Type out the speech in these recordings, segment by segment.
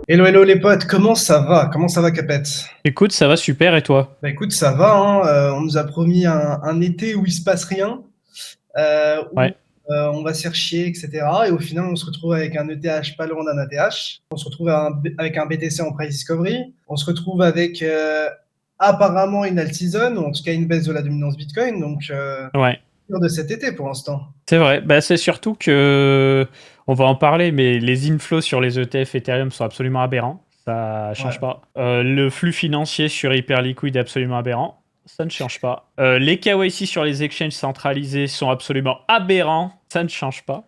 Hello, hello les potes, comment ça va? Comment ça va, Capette? Écoute, ça va super et toi? Bah écoute, ça va, hein, on nous a promis un été où il se passe rien, où Ouais. on va se faire chier, etc. Et au final, on se retrouve avec un ETH pas loin d'un ATH, on se retrouve avec un BTC en price discovery, on se retrouve avec apparemment une alt-season, ou en tout cas une baisse de la dominance Bitcoin, donc Ouais, de cet été pour l'instant. c'est vrai. Bah, c'est surtout que, on va en parler, mais les inflows sur les ETF Ethereum sont absolument aberrants. Ça change Ouais. pas. Le flux financier sur Hyperliquid est absolument aberrant. Ça ne change pas. Les KYC sur les exchanges centralisés sont absolument aberrants. Ça ne change pas.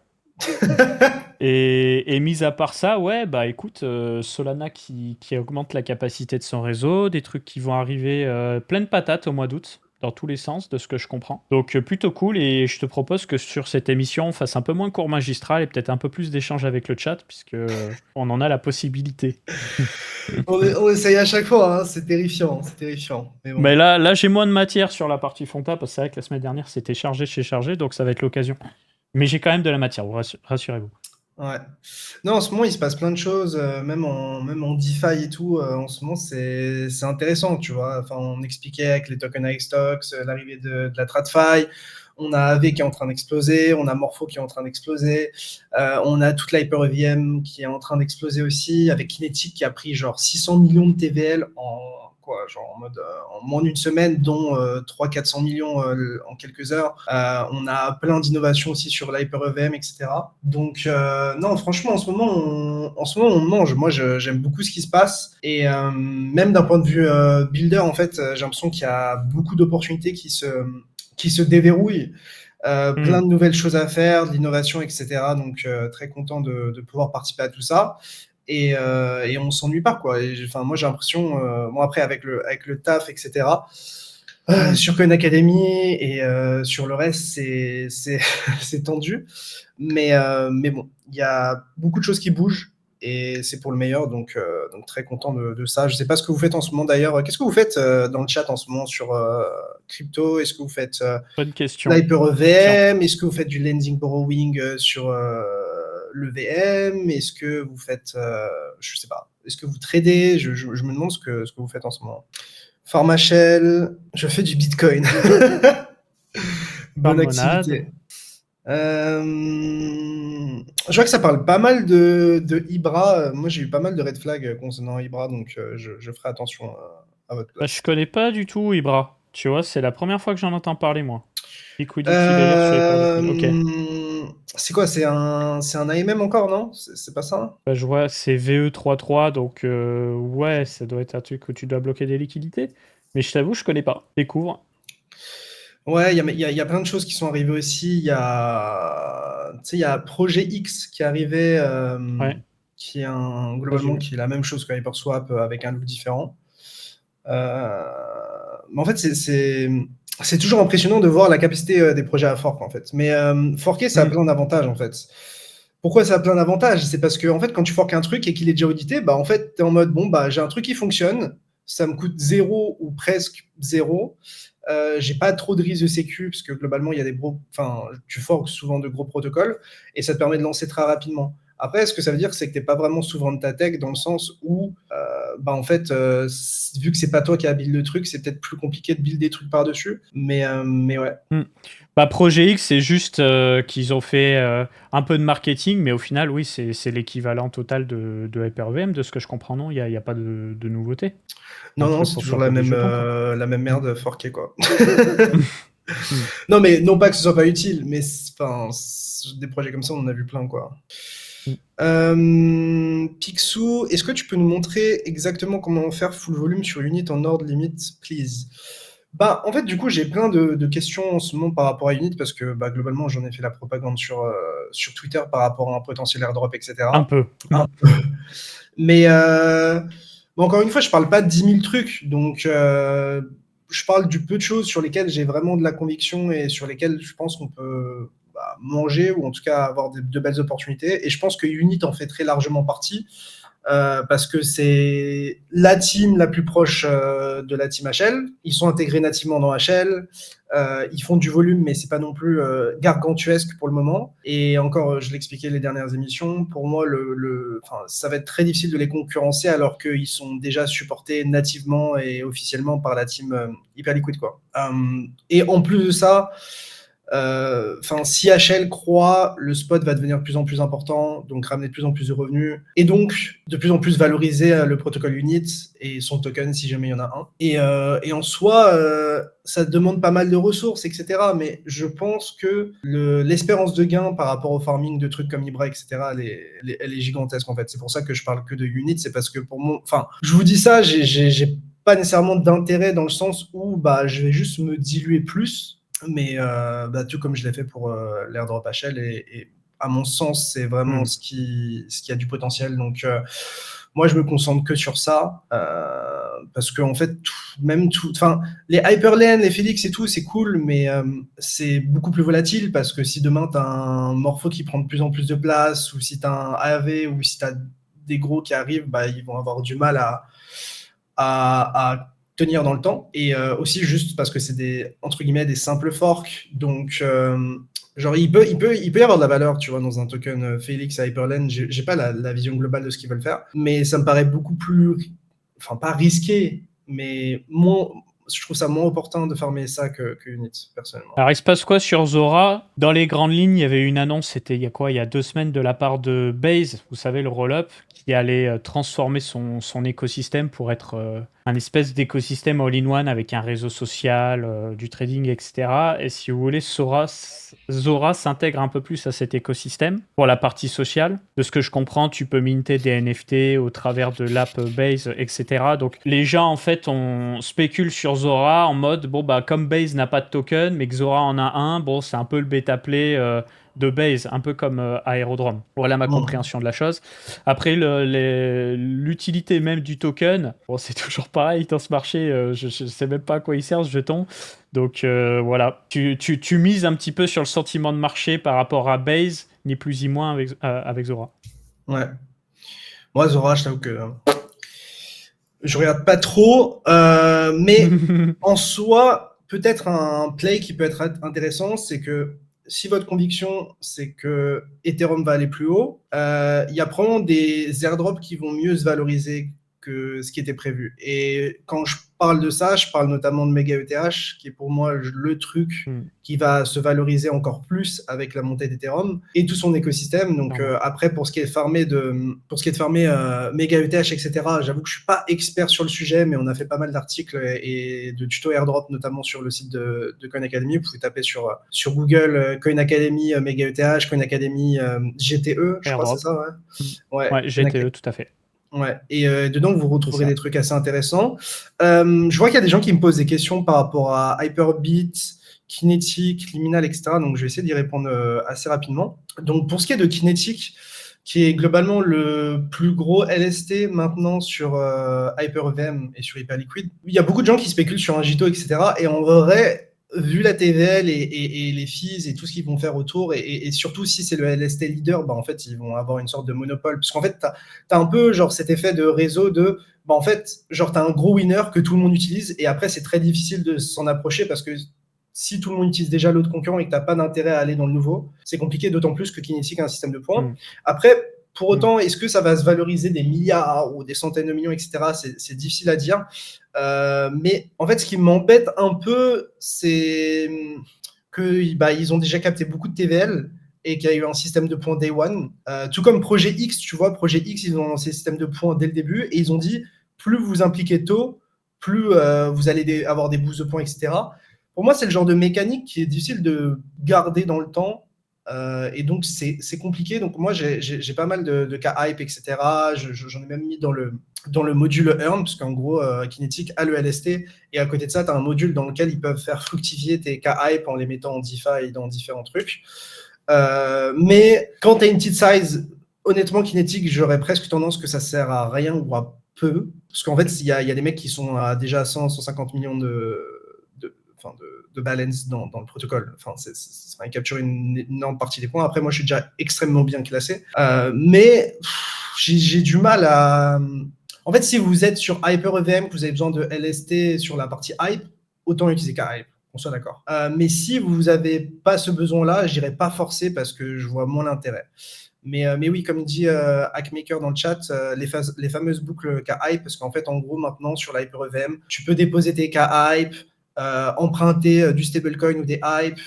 Et mis à part ça, ouais, bah écoute, Solana qui augmente la capacité de son réseau, des trucs qui vont arriver plein de patates au mois d'août, dans tous les sens, de ce que je comprends. Donc plutôt cool, et je te propose que sur cette émission, on fasse un peu moins cours magistral et peut-être un peu plus d'échanges avec le chat, puisque on en a la possibilité. On essaye à chaque fois, hein, c'est terrifiant, c'est terrifiant. Mais bon. Mais là j'ai moins de matière sur la partie Fonta, parce que c'est vrai que la semaine dernière, c'était chargé chez chargé, donc ça va être l'occasion. Mais j'ai quand même de la matière, rassurez-vous. Ouais. Non, en ce moment, il se passe plein de choses, même en DeFi et tout. En ce moment, c'est intéressant, tu vois. Enfin, on expliquait avec les tokenized stocks, l'arrivée de la TradFi. On a AV qui est en train d'exploser, on a Morpho qui est en train d'exploser, on a toute l'Hyper EVM qui est en train d'exploser aussi, avec Kinetic qui a pris genre 600 millions de TVL en moins d'une semaine, dont 300-400 millions en quelques heures. On a plein d'innovations aussi sur l'Hyper EVM, etc. Donc, non, franchement, en ce moment, on mange. Moi, j'aime beaucoup ce qui se passe. Et même d'un point de vue builder, en fait, j'ai l'impression qu'il y a beaucoup d'opportunités qui se déverrouillent. Hmm. Plein de nouvelles choses à faire, de l'innovation, etc. Donc, très content de pouvoir participer à tout ça. Et on s'ennuie pas, quoi. Enfin, moi, j'ai l'impression, bon, après, avec le taf, etc., Hmm. sur Khan Academy et sur le reste, c'est tendu. Mais bon, il y a beaucoup de choses qui bougent et c'est pour le meilleur, donc très content de ça. Je ne sais pas ce que vous faites en ce moment d'ailleurs. Qu'est-ce que vous faites dans le chat en ce moment sur crypto? Est-ce que vous faites Bonne question. l'Hyper Tiens. EVM? Est-ce que vous faites du lending borrowing sur le VM? Est-ce que vous faites, je sais pas, est-ce que vous tradez? Je me demande ce que vous faites en ce moment. Pharmashell, je fais du Bitcoin. Bonne Parle monade. activité. Je vois que ça parle pas mal de Ibra. Moi, j'ai eu pas mal de red flags concernant Ibra, donc je ferai attention à votre Bah, je place. connais pas du tout Ibra. Tu vois, c'est la première fois que j'en entends parler, moi. Liquidity Layer sur Hyperliquid. Ok. C'est quoi? C'est un AMM encore, non? C'est pas ça? Bah, je vois, c'est VE33, donc ouais, ça doit être un truc où tu dois bloquer des liquidités. Mais je t'avoue, je connais pas. Découvre. Ouais, il y a plein de choses qui sont arrivées aussi. Tu sais, il y a Projet X qui est arrivé, Ouais, qui est ça j'ai globalement, vu. qui est la même chose que HyperSwap avec un look différent. Euh, mais en fait, c'est toujours impressionnant de voir la capacité des projets à fork, en fait. Mais forker, ça a Hmm. plein d'avantages, en fait. Pourquoi ça a plein d'avantages? C'est parce que, en fait, quand tu forques un truc et qu'il est déjà audité, bah, en fait, tu es en mode, bon, bah, j'ai un truc qui fonctionne, ça me coûte zéro ou presque zéro. J'ai pas trop de risques de sécu, parce que globalement, il y a enfin, tu forques souvent de gros protocoles, et ça te permet de lancer très rapidement. Après, ce que ça veut dire, c'est que tu n'es pas vraiment souverain de ta tech, dans le sens où, bah, en fait, vu que c'est pas toi qui as build le truc, c'est peut-être plus compliqué de build des trucs par-dessus. Mais ouais. Hmm. Bah, Projet X, c'est juste qu'ils ont fait un peu de marketing, mais au final, oui, c'est l'équivalent total de HyperVM, de ce que je comprends, non? Il y a pas de nouveauté. Non, Un non, truc c'est pour toujours swapper des jetons, quoi. la même merde forquée, quoi. Hmm. Non, mais non pas que ce soit pas utile, mais enfin, des projets comme ça, on en a vu plein, quoi. Hmm. Picsou, est-ce que tu peux nous montrer exactement comment faire full volume sur Unit en ordre limite, please? Bah, en fait, du coup, j'ai plein de questions en ce moment par rapport à Unit parce que bah, globalement, j'en ai fait la propagande sur Twitter par rapport à un potentiel airdrop, Un etc. peu. Un peu. Mais bon, encore une fois, je parle pas de 10 000 trucs, donc je parle du peu de choses sur lesquelles j'ai vraiment de la conviction et sur lesquelles je pense qu'on peut manger ou en tout cas avoir de belles opportunités. Et je pense que Unit en fait très largement partie. parce que c'est la team la plus proche de la team HL. Ils sont intégrés nativement dans HL. Ils font du volume, mais c'est pas non plus gargantuesque pour le moment. Et encore, je l'expliquais les dernières émissions, pour moi, ça va être très difficile de les concurrencer alors qu'ils sont déjà supportés nativement et officiellement par la team Hyperliquid, quoi. Et en plus de ça, si HL croît, le spot va devenir de plus en plus important, donc ramener de plus en plus de revenus, et donc de plus en plus valoriser le protocole Unit et son token si jamais il y en a un. Et en soi, ça demande pas mal de ressources, etc. Mais je pense que l'espérance de gain par rapport au farming de trucs comme Ibra, etc., elle est gigantesque en fait. C'est pour ça que je parle que de Unit, c'est parce que pour moi, enfin, je vous dis ça, j'ai pas nécessairement d'intérêt dans le sens où je vais juste me diluer plus. Mais tout comme je l'ai fait pour l'airdrop HL, et à mon sens, c'est vraiment ce qui a du potentiel. Donc, moi, je me concentre que sur ça, parce qu'en fait, les Hyperlane, les Felix et tout, c'est cool, mais c'est beaucoup plus volatile, parce que si demain, tu as un Morpho qui prend de plus en plus de place, ou si tu as un AAV, ou si tu as des gros qui arrivent, ils vont avoir du mal à tenir dans le temps, et aussi juste parce que c'est des, entre guillemets, des simples forks, donc genre il peut y avoir de la valeur, tu vois, dans un token Felix à Hyperlane. J'ai pas la vision globale de ce qu'ils veulent faire, mais ça me paraît beaucoup plus, enfin pas risqué, mais moins, je trouve ça moins opportun de farmer ça que Unit, personnellement. Alors, il se passe quoi sur Zora? Dans les grandes lignes, il y avait une annonce, c'était il y a quoi? Il y a 2 semaines de la part de Base, vous savez, le roll-up, qui allait transformer son écosystème pour être un espèce d'écosystème all-in-one avec un réseau social, du trading, etc. Et si vous voulez, Zora s'intègre un peu plus à cet écosystème pour la partie sociale. De ce que je comprends, tu peux minter des NFT au travers de l'app Base, etc. Donc les gens, en fait, on spécule sur Zora en mode, comme Base n'a pas de token, mais que Zora en a un, c'est un peu le bêta-play de Base, un peu comme Aerodrome. Voilà ma compréhension de la chose. Après, l'utilité même du token, c'est toujours pareil dans ce marché, je sais même pas à quoi il sert ce jeton. Donc voilà, tu mises un petit peu sur le sentiment de marché par rapport à Base, ni plus ni moins avec Zora. Ouais. Moi, Zora, je t'avoue que je regarde pas trop, mais en soi, peut-être un play qui peut être intéressant, c'est que si votre conviction, c'est que Ethereum va aller plus haut, il y a probablement des airdrops qui vont mieux se valoriser que ce qui était prévu. Et quand je parle de ça, je parle notamment de Mega ETH, qui est pour moi le truc qui va se valoriser encore plus avec la montée d'Ethereum et tout son écosystème. Donc après, pour ce qui est de farmer Mega ETH, etc., j'avoue que je suis pas expert sur le sujet, mais on a fait pas mal d'articles et de tutos airdrop, notamment sur le site de Coin Academy. Vous pouvez taper sur Google Coin Academy Mega ETH, Coin Academy GTE, je crois, c'est ça, ouais. Ouais, GTE, tout à fait. Ouais, et dedans, vous retrouverez des trucs assez intéressants. Je vois qu'il y a des gens qui me posent des questions par rapport à Hyperbit, Kinetic, Liminal, etc. Donc, je vais essayer d'y répondre assez rapidement. Donc, pour ce qui est de Kinetic, qui est globalement le plus gros LST maintenant sur HyperVM et sur Hyperliquid, il y a beaucoup de gens qui spéculent sur un JITO, etc. Et en vrai, vu la TVL et les fees et tout ce qu'ils vont faire autour, et surtout si c'est le LST leader, en fait, ils vont avoir une sorte de monopole. Parce qu'en fait, t'as un peu genre cet effet de réseau de, en fait, genre t'as un gros winner que tout le monde utilise, et après, c'est très difficile de s'en approcher parce que si tout le monde utilise déjà l'autre concurrent et que t'as pas d'intérêt à aller dans le nouveau, c'est compliqué, d'autant plus que Kinetic a un système de points. Après, pour autant, est-ce que ça va se valoriser des milliards ou des centaines de millions, etc. C'est difficile à dire. Mais en fait, ce qui m'embête un peu, c'est qu'ils ont déjà capté beaucoup de TVL et qu'il y a eu un système de points Day One. Tout comme Projet X, tu vois, Projet X, ils ont lancé le système de points dès le début et ils ont dit, plus vous vous impliquez tôt, plus vous allez avoir des boosts de points, etc. Pour moi, c'est le genre de mécanique qui est difficile de garder dans le temps. Et donc, c'est compliqué. Donc, moi, j'ai pas mal de cas hype, etc. J'en ai même mis dans le module Earn, parce qu'en gros, Kinetic a le LST, et à côté de ça, tu as un module dans lequel ils peuvent faire fructifier tes cas hype en les mettant en DeFi dans différents trucs. Mais quand tu as une petite size, honnêtement, Kinetic, j'aurais presque tendance que ça sert à rien ou à peu. Parce qu'en fait, il y a des mecs qui sont à déjà 100, 150 millions de balance dans le protocole. Enfin, ça va capturer une énorme partie des points. Après, moi, je suis déjà extrêmement bien classé. Mais j'ai du mal à. En fait, si vous êtes sur Hyper-EVM, que vous avez besoin de LST sur la partie hype, autant utiliser qu'Hype. On soit d'accord. Mais si vous n'avez pas ce besoin-là, j'irai pas forcer parce que je vois moins l'intérêt. Mais oui, comme dit Hackmaker dans le chat, les fameuses boucles K-Hype, parce qu'en fait, en gros, maintenant, sur l'Hyper-EVM, tu peux déposer tes K-Hype, emprunter du stablecoin ou des hype,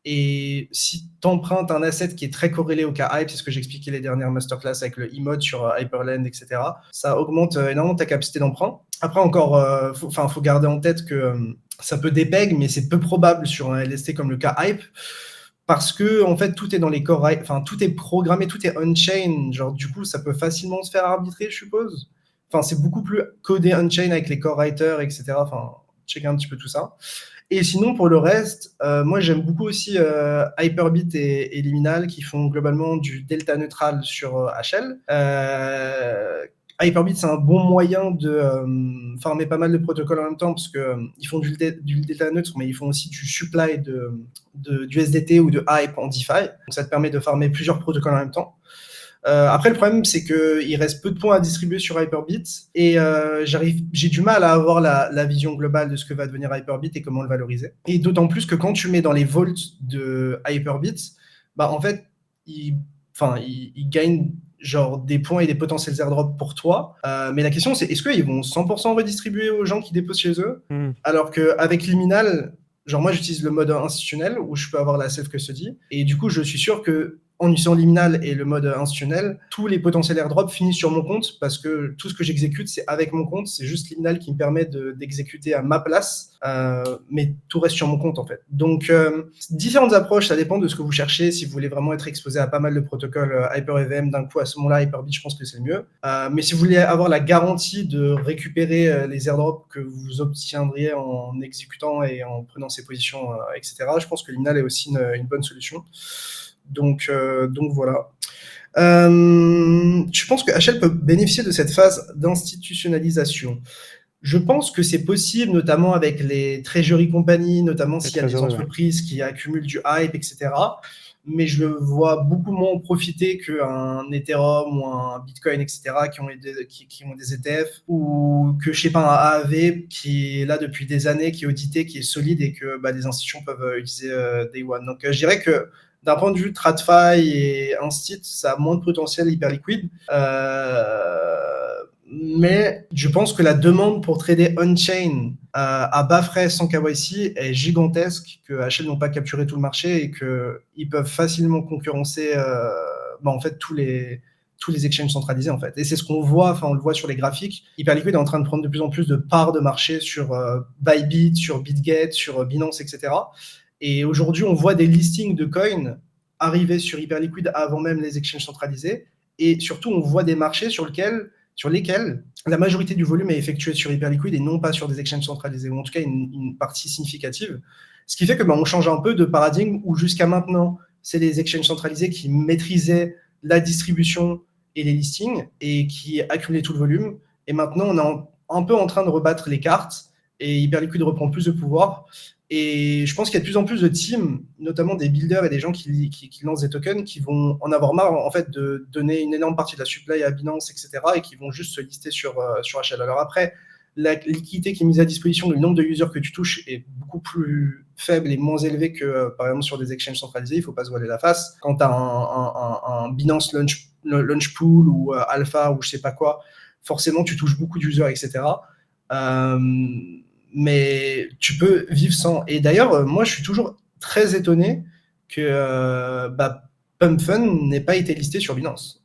et si tu empruntes un asset qui est très corrélé au K-Hype, c'est ce que j'expliquais les dernières masterclass avec le e-mode sur Hyperland, etc., ça augmente énormément ta capacité d'emprunt. Après, encore, faut garder en tête que ça peut dépeg, mais c'est peu probable sur un LST comme le K-Hype, parce que en fait tout est dans les core, enfin tout est programmé, tout est on-chain, genre du coup ça peut facilement se faire arbitrer, je suppose. Enfin c'est beaucoup plus codé on-chain avec les core writers, etc. Enfin checker un petit peu tout ça. Et sinon pour le reste, moi j'aime beaucoup aussi Hyperbit et Liminal qui font globalement du delta neutral sur HL. Hyperbit, c'est un bon moyen de farmer pas mal de protocoles en même temps parce qu'ils font du delta neutre, mais ils font aussi du supply du SDT ou de Hype en DeFi. Donc ça te permet de farmer plusieurs protocoles en même temps. Après, le problème, c'est qu'il reste peu de points à distribuer sur Hyperbit et j'ai du mal à avoir la vision globale de ce que va devenir Hyperbit et comment le valoriser. Et d'autant plus que quand tu mets dans les vaults de Hyperbit, bah, en fait, il gagne genre des points et des potentiels airdrops pour toi. Mais la question, c'est est-ce qu'ils vont 100% redistribuer aux gens qui déposent chez eux alors qu'avec Liminal, genre moi, j'utilise le mode institutionnel où je peux avoir la self-custody et du coup, je suis sûr que en utilisant Liminal et le mode institutionnel, tous les potentiels airdrops finissent sur mon compte parce que tout ce que j'exécute, c'est avec mon compte. C'est juste Liminal qui me permet d'exécuter à ma place, mais tout reste sur mon compte en fait. Donc, différentes approches, ça dépend de ce que vous cherchez. Si vous voulez vraiment être exposé à pas mal de protocoles Hyper-EVM d'un coup, à ce moment-là, Hyperbit, je pense que c'est le mieux. Mais si vous voulez avoir la garantie de récupérer les airdrops que vous obtiendriez en exécutant et en prenant ses positions, etc., je pense que Liminal est aussi une bonne solution. Donc voilà. Je pense que HL peut bénéficier de cette phase d'institutionnalisation. Je pense que c'est possible, notamment avec les treasury companies, notamment s'il y a des entreprises qui accumulent du hype, etc. Mais je vois beaucoup moins en profiter qu'un Ethereum ou un Bitcoin, etc., qui ont des ETF, ou que, je sais pas, un AAV qui est là depuis des années, qui est audité, qui est solide et que les institutions peuvent utiliser Day One. Donc, je dirais que d'un point de vue TradFi et Instit, ça a moins de potentiel hyper liquide. Mais je pense que la demande pour trader on-chain à bas frais sans KYC est gigantesque, que HL n'ont pas capturé tout le marché et qu'ils peuvent facilement concurrencer en fait tous les exchanges centralisés en fait. Et c'est ce qu'on voit, on le voit sur les graphiques. Hyperliquid est en train de prendre de plus en plus de parts de marché sur Bybit, sur BitGet, sur Binance, etc. Et aujourd'hui, on voit des listings de coins arriver sur Hyperliquid avant même les exchanges centralisés. Et surtout, on voit des marchés sur lesquels la majorité du volume est effectué sur Hyperliquid et non pas sur des exchanges centralisés, ou en tout cas une partie significative. Ce qui fait que on change un peu de paradigme où jusqu'à maintenant, c'est les exchanges centralisés qui maîtrisaient la distribution et les listings et qui accumulaient tout le volume. Et maintenant, on est un peu en train de rebattre les cartes et Hyperliquid reprend plus de pouvoir. Et je pense qu'il y a de plus en plus de teams, notamment des builders et des gens qui lancent des tokens, qui vont en avoir marre en fait de donner une énorme partie de la supply à Binance, etc., et qui vont juste se lister sur HL. Alors après, la liquidité qui est mise à disposition, le nombre de users que tu touches est beaucoup plus faible et moins élevé que par exemple sur des exchanges centralisés. Il ne faut pas se voiler la face. Quand tu as un Binance launch pool ou Alpha ou je sais pas quoi, forcément tu touches beaucoup d'users, etc. Mais tu peux vivre sans. Et d'ailleurs, moi, je suis toujours très étonné que Pump Fund n'ait pas été listé sur Binance.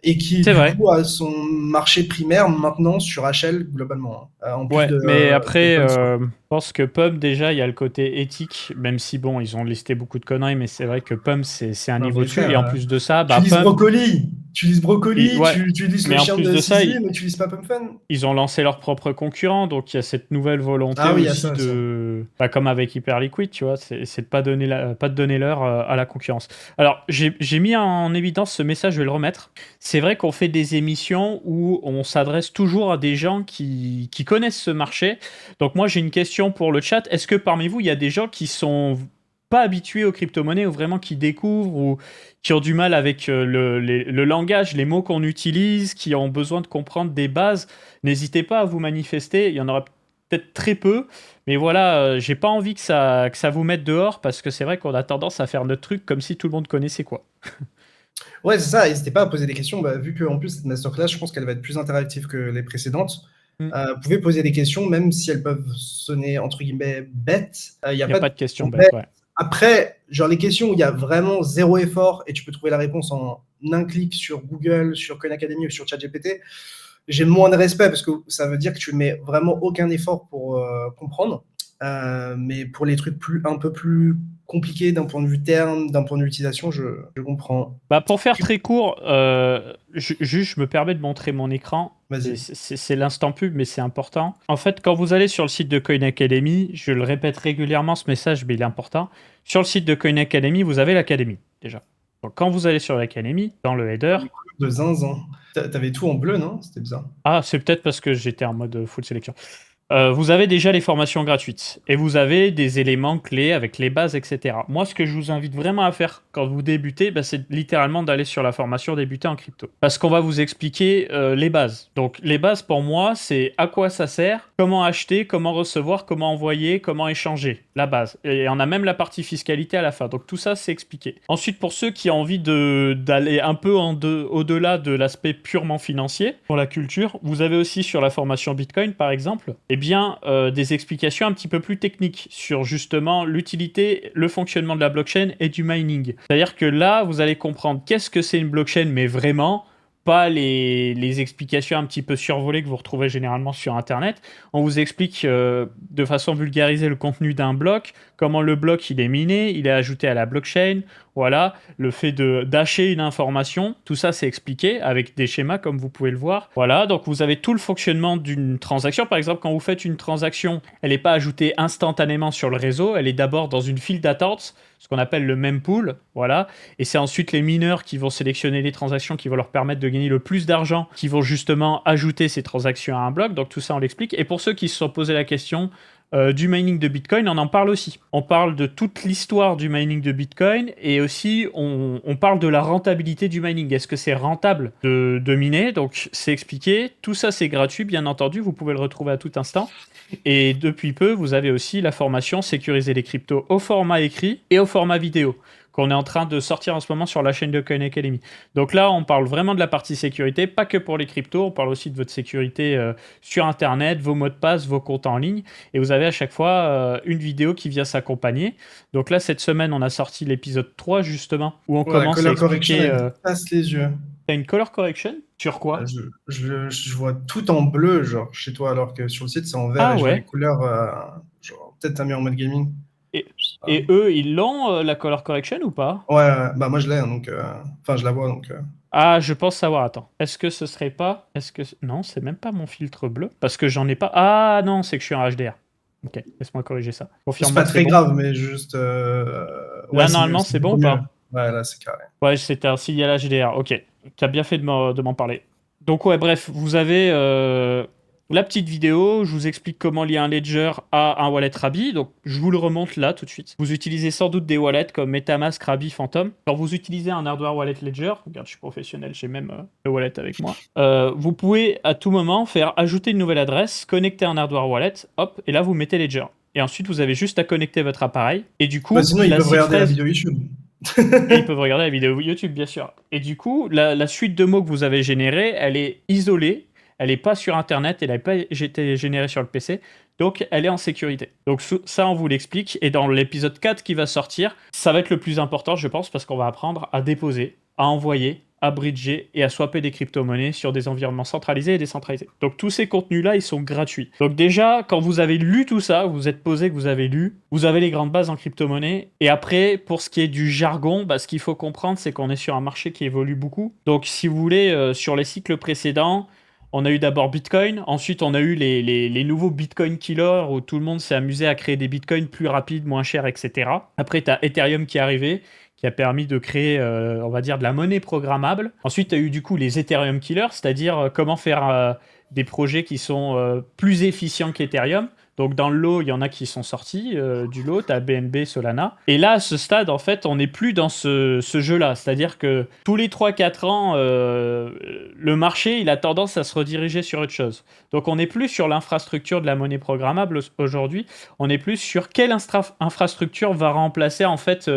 Et qui, coup, a son marché primaire maintenant sur HL globalement. En plus mais après, je pense que Pump, déjà, il y a le côté éthique, même si, bon, ils ont listé beaucoup de conneries, mais c'est vrai que Pump, c'est un niveau dessus. Et en plus de ça, tu lises Brocoli, tu lises le chien de Sisi, mais tu lises pas Pump Fund. Ils ont lancé leur propre concurrent, donc il y a cette nouvelle volonté aussi de... comme avec Hyperliquid, tu vois, c'est de pas de donner l'heure à la concurrence. Alors, j'ai mis en évidence ce message, je vais le remettre. C'est vrai qu'on fait des émissions où on s'adresse toujours à des gens qui connaissent ce marché. Donc moi, j'ai une question pour le chat. Est-ce que parmi vous, il y a des gens qui sont pas habitués aux crypto-monnaies ou vraiment qui découvrent ou qui ont du mal avec le langage, les mots qu'on utilise, qui ont besoin de comprendre des bases, n'hésitez pas à vous manifester. Il y en aura peut-être très peu, mais voilà, j'ai pas envie que ça vous mette dehors parce que c'est vrai qu'on a tendance à faire notre truc comme si tout le monde connaissait quoi. Ouais, c'est ça, n'hésitez pas à poser des questions. Bah, vu qu'en plus, cette masterclass, je pense qu'elle va être plus interactive que les précédentes. Vous pouvez poser des questions, même si elles peuvent sonner entre guillemets bêtes. Il n'y Il a n'y a pas pas de questions de bêtes, ouais. Après, genre les questions où il y a vraiment zéro effort et tu peux trouver la réponse en un clic sur Google, sur Khan Academy ou sur ChatGPT, j'ai moins de respect parce que ça veut dire que tu mets vraiment aucun effort pour comprendre. Mais pour les trucs un peu plus compliqués d'un point de vue terme, d'un point de vue utilisation, je comprends. Bah, pour faire très court, juste je me permets de montrer mon écran. Vas-y. C'est l'instant pub, mais c'est important. En fait, quand vous allez sur le site de Coin Academy, je le répète régulièrement ce message, mais il est important. Sur le site de Coin Academy, vous avez l'académie déjà. Donc, quand vous allez sur l'académie, dans le header. De zinzin. T'avais tout en bleu, non? C'était bizarre. Ah, c'est peut-être parce que j'étais en mode full sélection. Vous avez déjà les formations gratuites et vous avez des éléments clés avec les bases, etc. Moi, ce que je vous invite vraiment à faire quand vous débutez, bah, c'est littéralement d'aller sur la formation débuter en crypto. Parce qu'on va vous expliquer les bases. Donc, les bases pour moi, c'est à quoi ça sert, comment acheter, comment recevoir, comment envoyer, comment échanger. La base. Et on a même la partie fiscalité à la fin. Donc, tout ça, c'est expliqué. Ensuite, pour ceux qui ont envie d'aller un peu au-delà de l'aspect purement financier, pour la culture, vous avez aussi sur la formation Bitcoin, par exemple, bien des explications un petit peu plus techniques sur justement l'utilité, le fonctionnement de la blockchain et du mining. C'est-à-dire que là, vous allez comprendre qu'est-ce que c'est une blockchain, mais vraiment pas les explications un petit peu survolées que vous retrouvez généralement sur Internet. On vous explique de façon vulgarisée le contenu d'un bloc, comment le bloc il est miné, il est ajouté à la blockchain, voilà, le fait d'acheter une information, tout ça c'est expliqué avec des schémas comme vous pouvez le voir. Voilà, donc vous avez tout le fonctionnement d'une transaction. Par exemple, quand vous faites une transaction, elle n'est pas ajoutée instantanément sur le réseau, elle est d'abord dans une file d'attente, ce qu'on appelle le mempool, voilà, et c'est ensuite les mineurs qui vont sélectionner les transactions qui vont leur permettre de gagner le plus d'argent, qui vont justement ajouter ces transactions à un bloc, donc tout ça on l'explique. Et pour ceux qui se sont posé la question du mining de Bitcoin, on en parle aussi. On parle de toute l'histoire du mining de Bitcoin et aussi on parle de la rentabilité du mining. Est-ce que c'est rentable de miner? Donc c'est expliqué. Tout ça c'est gratuit, bien entendu. Vous pouvez le retrouver à tout instant. Et depuis peu, vous avez aussi la formation Sécuriser les cryptos au format écrit et au format vidéo qu'on est en train de sortir en ce moment sur la chaîne de Coin Academy. Donc là, on parle vraiment de la partie sécurité, pas que pour les cryptos, on parle aussi de votre sécurité sur Internet, vos mots de passe, vos comptes en ligne, et vous avez à chaque fois une vidéo qui vient s'accompagner. Donc là, cette semaine, on a sorti l'épisode 3, justement, où on commence à expliquer... passe les yeux. T'as une color correction? Sur quoi? Je vois tout en bleu, genre, chez toi, alors que sur le site, c'est en vert, et je vois les couleurs, genre, peut-être t'as mis en mode gaming. Et eux, ils l'ont, la color correction, ou pas? Ouais, bah moi je l'ai, donc... Enfin, je la vois, donc... Ah, je pense savoir, attends. Est-ce que ce serait pas... Non, c'est même pas mon filtre bleu, parce que j'en ai pas... Ah non, c'est que je suis en HDR. Ok, laisse-moi corriger ça. C'est pas très grave, mais juste... Là, normalement, c'est bon ou pas? Ouais, là, c'est carré. Ouais, c'était un signal HDR, ok. T'as bien fait de m'en parler. Donc ouais, bref, vous avez la petite vidéo, je vous explique comment lier un ledger à un wallet Rabbi. Donc je vous le remonte là tout de suite. Vous utilisez sans doute des wallets comme MetaMask, Rabbi, Phantom. Quand vous utilisez un hardware wallet ledger, regarde, je suis professionnel, j'ai même le wallet avec moi. Vous pouvez à tout moment faire ajouter une nouvelle adresse, connecter un hardware wallet, hop, et là vous mettez ledger. Et ensuite vous avez juste à connecter votre appareil. Et du coup, sinon ils peuvent regarder la vidéo YouTube. Et ils peuvent regarder la vidéo YouTube, bien sûr. Et du coup, la suite de mots que vous avez générée, elle est isolée. Elle n'est pas sur Internet, elle n'a pas été générée sur le PC, donc elle est en sécurité. Donc ça, on vous l'explique, et dans l'épisode 4 qui va sortir, ça va être le plus important, je pense, parce qu'on va apprendre à déposer, à envoyer, à bridger et à swapper des crypto-monnaies sur des environnements centralisés et décentralisés. Donc tous ces contenus-là, ils sont gratuits. Donc déjà, quand vous avez lu tout ça, vous êtes posé, que vous avez lu, vous avez les grandes bases en crypto-monnaie. Et après, pour ce qui est du jargon, bah, ce qu'il faut comprendre, c'est qu'on est sur un marché qui évolue beaucoup. Donc si vous voulez, sur les cycles précédents, on a eu d'abord Bitcoin, ensuite on a eu les nouveaux Bitcoin killers où tout le monde s'est amusé à créer des Bitcoins plus rapides, moins chers, etc. Après, tu as Ethereum qui est arrivé, qui a permis de créer, on va dire, de la monnaie programmable. Ensuite, tu as eu du coup les Ethereum killers, c'est-à-dire comment faire des projets qui sont plus efficients qu'Ethereum. Donc dans le lot, il y en a qui sont sortis du lot, tu as BNB, Solana. Et là, à ce stade, en fait, on n'est plus dans ce jeu-là. C'est-à-dire que tous les 3-4 ans, le marché, il a tendance à se rediriger sur autre chose. Donc on n'est plus sur l'infrastructure de la monnaie programmable aujourd'hui, on est plus sur quelle infrastructure va remplacer en fait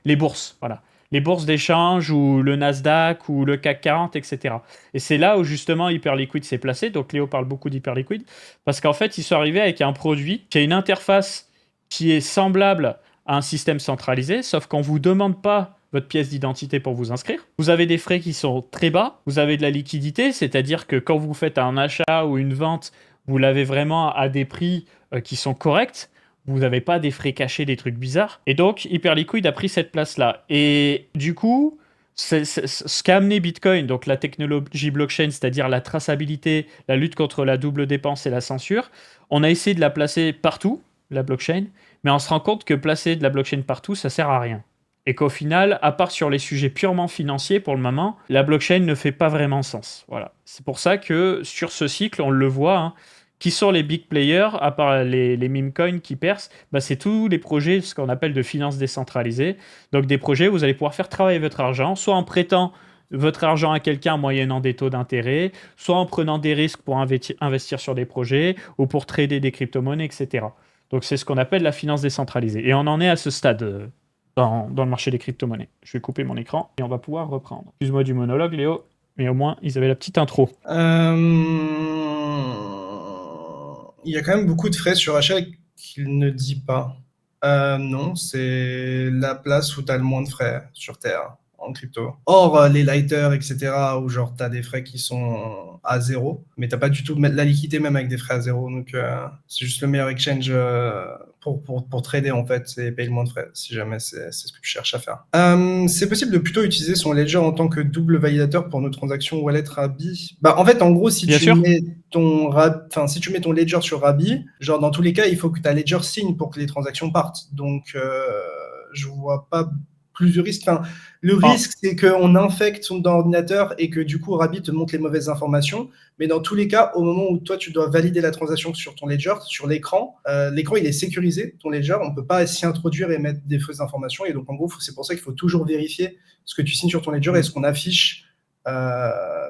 les bourses. Voilà. Les bourses d'échange ou le Nasdaq ou le CAC 40, etc. Et c'est là où justement Hyperliquid s'est placé. Donc Léo parle beaucoup d'Hyperliquid parce qu'en fait, ils sont arrivés avec un produit qui a une interface qui est semblable à un système centralisé, sauf qu'on ne vous demande pas votre pièce d'identité pour vous inscrire. Vous avez des frais qui sont très bas, vous avez de la liquidité, c'est-à-dire que quand vous faites un achat ou une vente, vous l'avez vraiment à des prix qui sont corrects. Vous n'avez pas des frais cachés, des trucs bizarres. Et donc, Hyperliquid a pris cette place-là. Et du coup, ce qu'a amené Bitcoin, donc la technologie blockchain, c'est-à-dire la traçabilité, la lutte contre la double dépense et la censure, on a essayé de la placer partout, la blockchain, mais on se rend compte que placer de la blockchain partout, ça sert à rien. Et qu'au final, à part sur les sujets purement financiers, pour le moment, la blockchain ne fait pas vraiment sens. Voilà. C'est pour ça que sur ce cycle, on le voit, hein, qui sont les big players, à part les meme coins qui percent, bah, c'est tous les projets, ce qu'on appelle de finance décentralisée. Donc des projets où vous allez pouvoir faire travailler votre argent, soit en prêtant votre argent à quelqu'un moyennant des taux d'intérêt, soit en prenant des risques pour investir sur des projets ou pour trader des crypto-monnaies, etc. Donc c'est ce qu'on appelle la finance décentralisée. Et on en est à ce stade dans le marché des crypto-monnaies. Je vais couper mon écran et on va pouvoir reprendre. Excuse-moi du monologue, Léo, mais au moins ils avaient la petite intro. Il y a quand même beaucoup de frais sur achat qu'il ne dit pas. Non, c'est la place où tu as le moins de frais sur Terre en crypto. Or, les lighters, etc., où genre tu as des frais qui sont à zéro, mais t'as pas du tout de la liquidité même avec des frais à zéro. Donc, c'est juste le meilleur exchange pour trader en fait, c'est payer le moins de frais, si jamais c'est ce que tu cherches à faire. C'est possible de plutôt utiliser son ledger en tant que double validateur pour nos transactions wallet Rabi. Bah, en fait, en gros, si Bien tu sûr. mets si tu mets ton ledger sur Rabi, genre dans tous les cas, il faut que ta ledger signe pour que les transactions partent. Donc, je vois pas plus de risque. Enfin, le risque, c'est qu'on infecte ton ordinateur et que du coup, Rabi te montre les mauvaises informations. Mais dans tous les cas, au moment où toi, tu dois valider la transaction sur ton ledger, sur l'écran, l'écran, il est sécurisé, ton ledger. On ne peut pas s'y introduire et mettre des fausses informations. Et donc, en gros, c'est pour ça qu'il faut toujours vérifier ce que tu signes sur ton ledger et ce qu'on affiche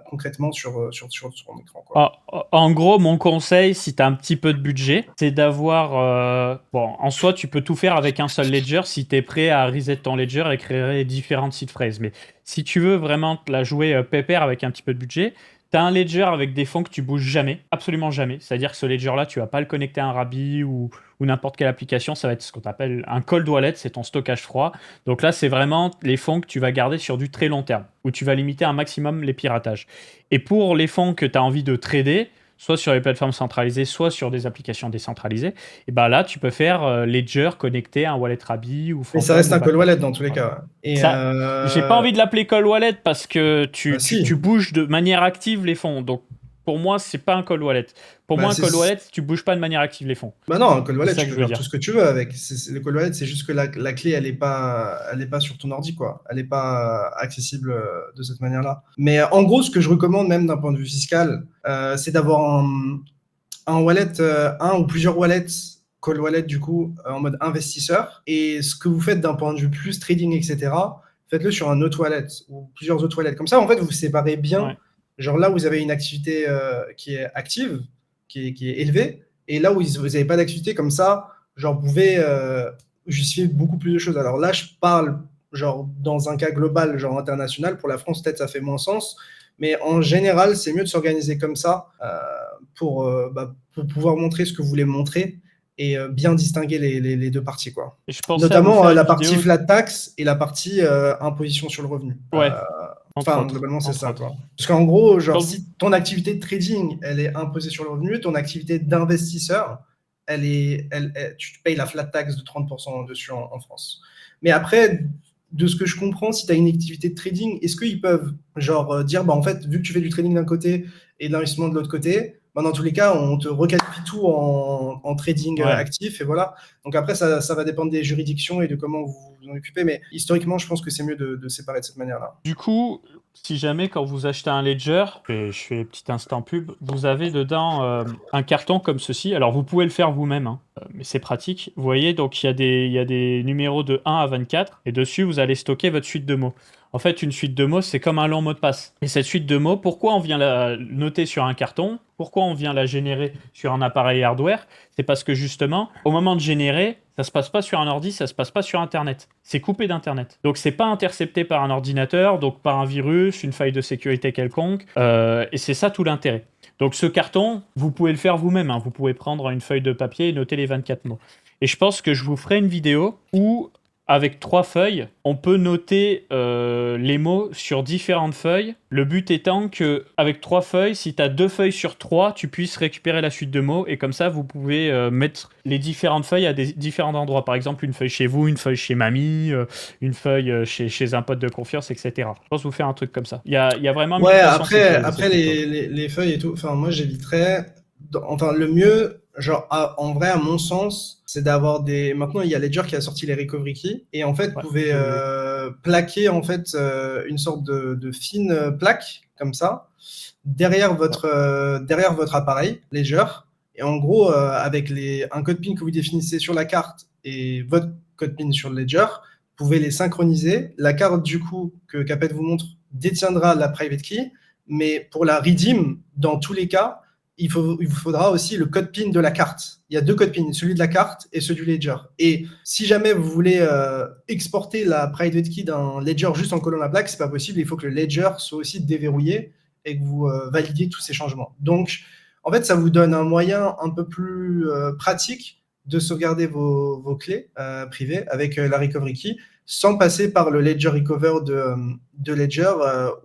concrètement sur ton écran, quoi. En gros, mon conseil, si tu as un petit peu de budget, c'est d'avoir... bon, en soi, tu peux tout faire avec un seul ledger si tu es prêt à reset ton ledger et créer différentes seed phrases. Mais si tu veux vraiment te la jouer pépère avec un petit peu de budget, tu as un ledger avec des fonds que tu bouges jamais, absolument jamais. C'est-à-dire que ce ledger-là, tu vas pas le connecter à un Rabi ou n'importe quelle application. Ça va être ce qu'on appelle un cold wallet, c'est ton stockage froid. Donc là, c'est vraiment les fonds que tu vas garder sur du très long terme, où tu vas limiter un maximum les piratages. Et pour les fonds que tu as envie de trader, soit sur les plateformes centralisées, soit sur des applications décentralisées, et ben là, tu peux faire Ledger connecté à un wallet Rabi ou Phantom. Mais ça reste un cold wallet dans tous les cas. Et j'ai pas envie de l'appeler cold wallet parce que si. tu bouges de manière active les fonds. Donc pour moi, c'est pas un cold wallet. Pour moi, un cold wallet, tu bouges pas de manière active les fonds. Bah non, un cold wallet, tu peux faire tout ce que tu veux avec. Le cold wallet, c'est juste que la clé, elle est pas sur ton ordi, quoi. Elle est pas accessible de cette manière-là. Mais en gros, ce que je recommande même d'un point de vue fiscal, c'est d'avoir un wallet, un ou plusieurs wallets, cold wallet du coup, en mode investisseur. Et ce que vous faites d'un point de vue plus trading, etc., faites-le sur un autre wallet ou plusieurs autres wallets. Comme ça, en fait, vous séparez bien. Ouais. Genre là, vous avez une activité qui est active, qui est élevée, et là où vous n'avez pas d'activité comme ça, genre vous pouvez justifier beaucoup plus de choses. Alors là, je parle genre dans un cas global, genre international. Pour la France, peut-être ça fait moins sens, mais en général, c'est mieux de s'organiser comme ça pour pouvoir montrer ce que vous voulez montrer et bien distinguer les deux parties, quoi. Notamment la partie flat tax et la partie imposition sur le revenu. Ouais. Enfin, globalement, c'est ça, quoi. Parce qu'en gros, genre, si ton activité de trading, elle est imposée sur le revenu, ton activité d'investisseur, tu payes la flat tax de 30% dessus en France. Mais après, de ce que je comprends, si tu as une activité de trading, est-ce qu'ils peuvent genre dire, bah en fait, vu que tu fais du trading d'un côté et de l'investissement de l'autre côté, bah, dans tous les cas, on te requalifie tout en trading Ouais. actif, et voilà. Donc après, ça va dépendre des juridictions et de comment vous vous en occupez, mais historiquement, je pense que c'est mieux de séparer de cette manière-là. Du coup, si jamais quand vous achetez un ledger, je fais petit instant pub, vous avez dedans un carton comme ceci. Alors vous pouvez le faire vous-même, hein, mais c'est pratique. Vous voyez, donc il y a des numéros de 1 à 24 et dessus vous allez stocker votre suite de mots. En fait, une suite de mots, c'est comme un long mot de passe. Et cette suite de mots, pourquoi on vient la noter sur un carton? Pourquoi on vient la générer sur un appareil hardware? C'est parce que justement, au moment de générer, ça se passe pas sur un ordi, ça se passe pas sur Internet. C'est coupé d'Internet. Donc c'est pas intercepté par un ordinateur, donc par un virus, une faille de sécurité quelconque. Et c'est ça tout l'intérêt. Donc ce carton, vous pouvez le faire vous-même, hein. Vous pouvez prendre une feuille de papier et noter les 24 mots. Et je pense que je vous ferai une vidéo où, avec 3 feuilles, on peut noter les mots sur différentes feuilles. Le but étant que, avec 3 feuilles, si tu as 2 feuilles sur 3, tu puisses récupérer la suite de mots. Et comme ça, vous pouvez mettre les différentes feuilles à des différents endroits. Par exemple, une feuille chez vous, une feuille chez mamie, une feuille chez un pote de confiance, etc. Je pense vous faire un truc comme ça. Il y a vraiment 1000 Ouais, façons de sécuriser après cette méthode. les feuilles et tout, enfin, moi, j'éviterais, enfin, le mieux, genre, en vrai, à mon sens, c'est d'avoir des, maintenant, il y a Ledger qui a sorti les recovery keys, et en fait, vous Ouais, pouvez je l'ai. plaquer, en fait, une sorte de fine plaque, comme ça, Ouais. derrière votre appareil Ledger, et en gros, avec un code PIN que vous définissez sur la carte et votre code PIN sur le Ledger, vous pouvez les synchroniser. La carte, du coup, que Capet vous montre, détiendra la private key, mais pour la redeem, dans tous les cas, il vous faudra aussi le code PIN de la carte. Il y a 2 codes PIN, celui de la carte et celui du Ledger. Et si jamais vous voulez exporter la private key d'un Ledger juste en collant la plaque, c'est pas possible. Il faut que le Ledger soit aussi déverrouillé et que vous validiez tous ces changements. Donc, en fait, ça vous donne un moyen un peu plus pratique de sauvegarder vos clés privées avec la recovery key sans passer par le Ledger Recover de Ledger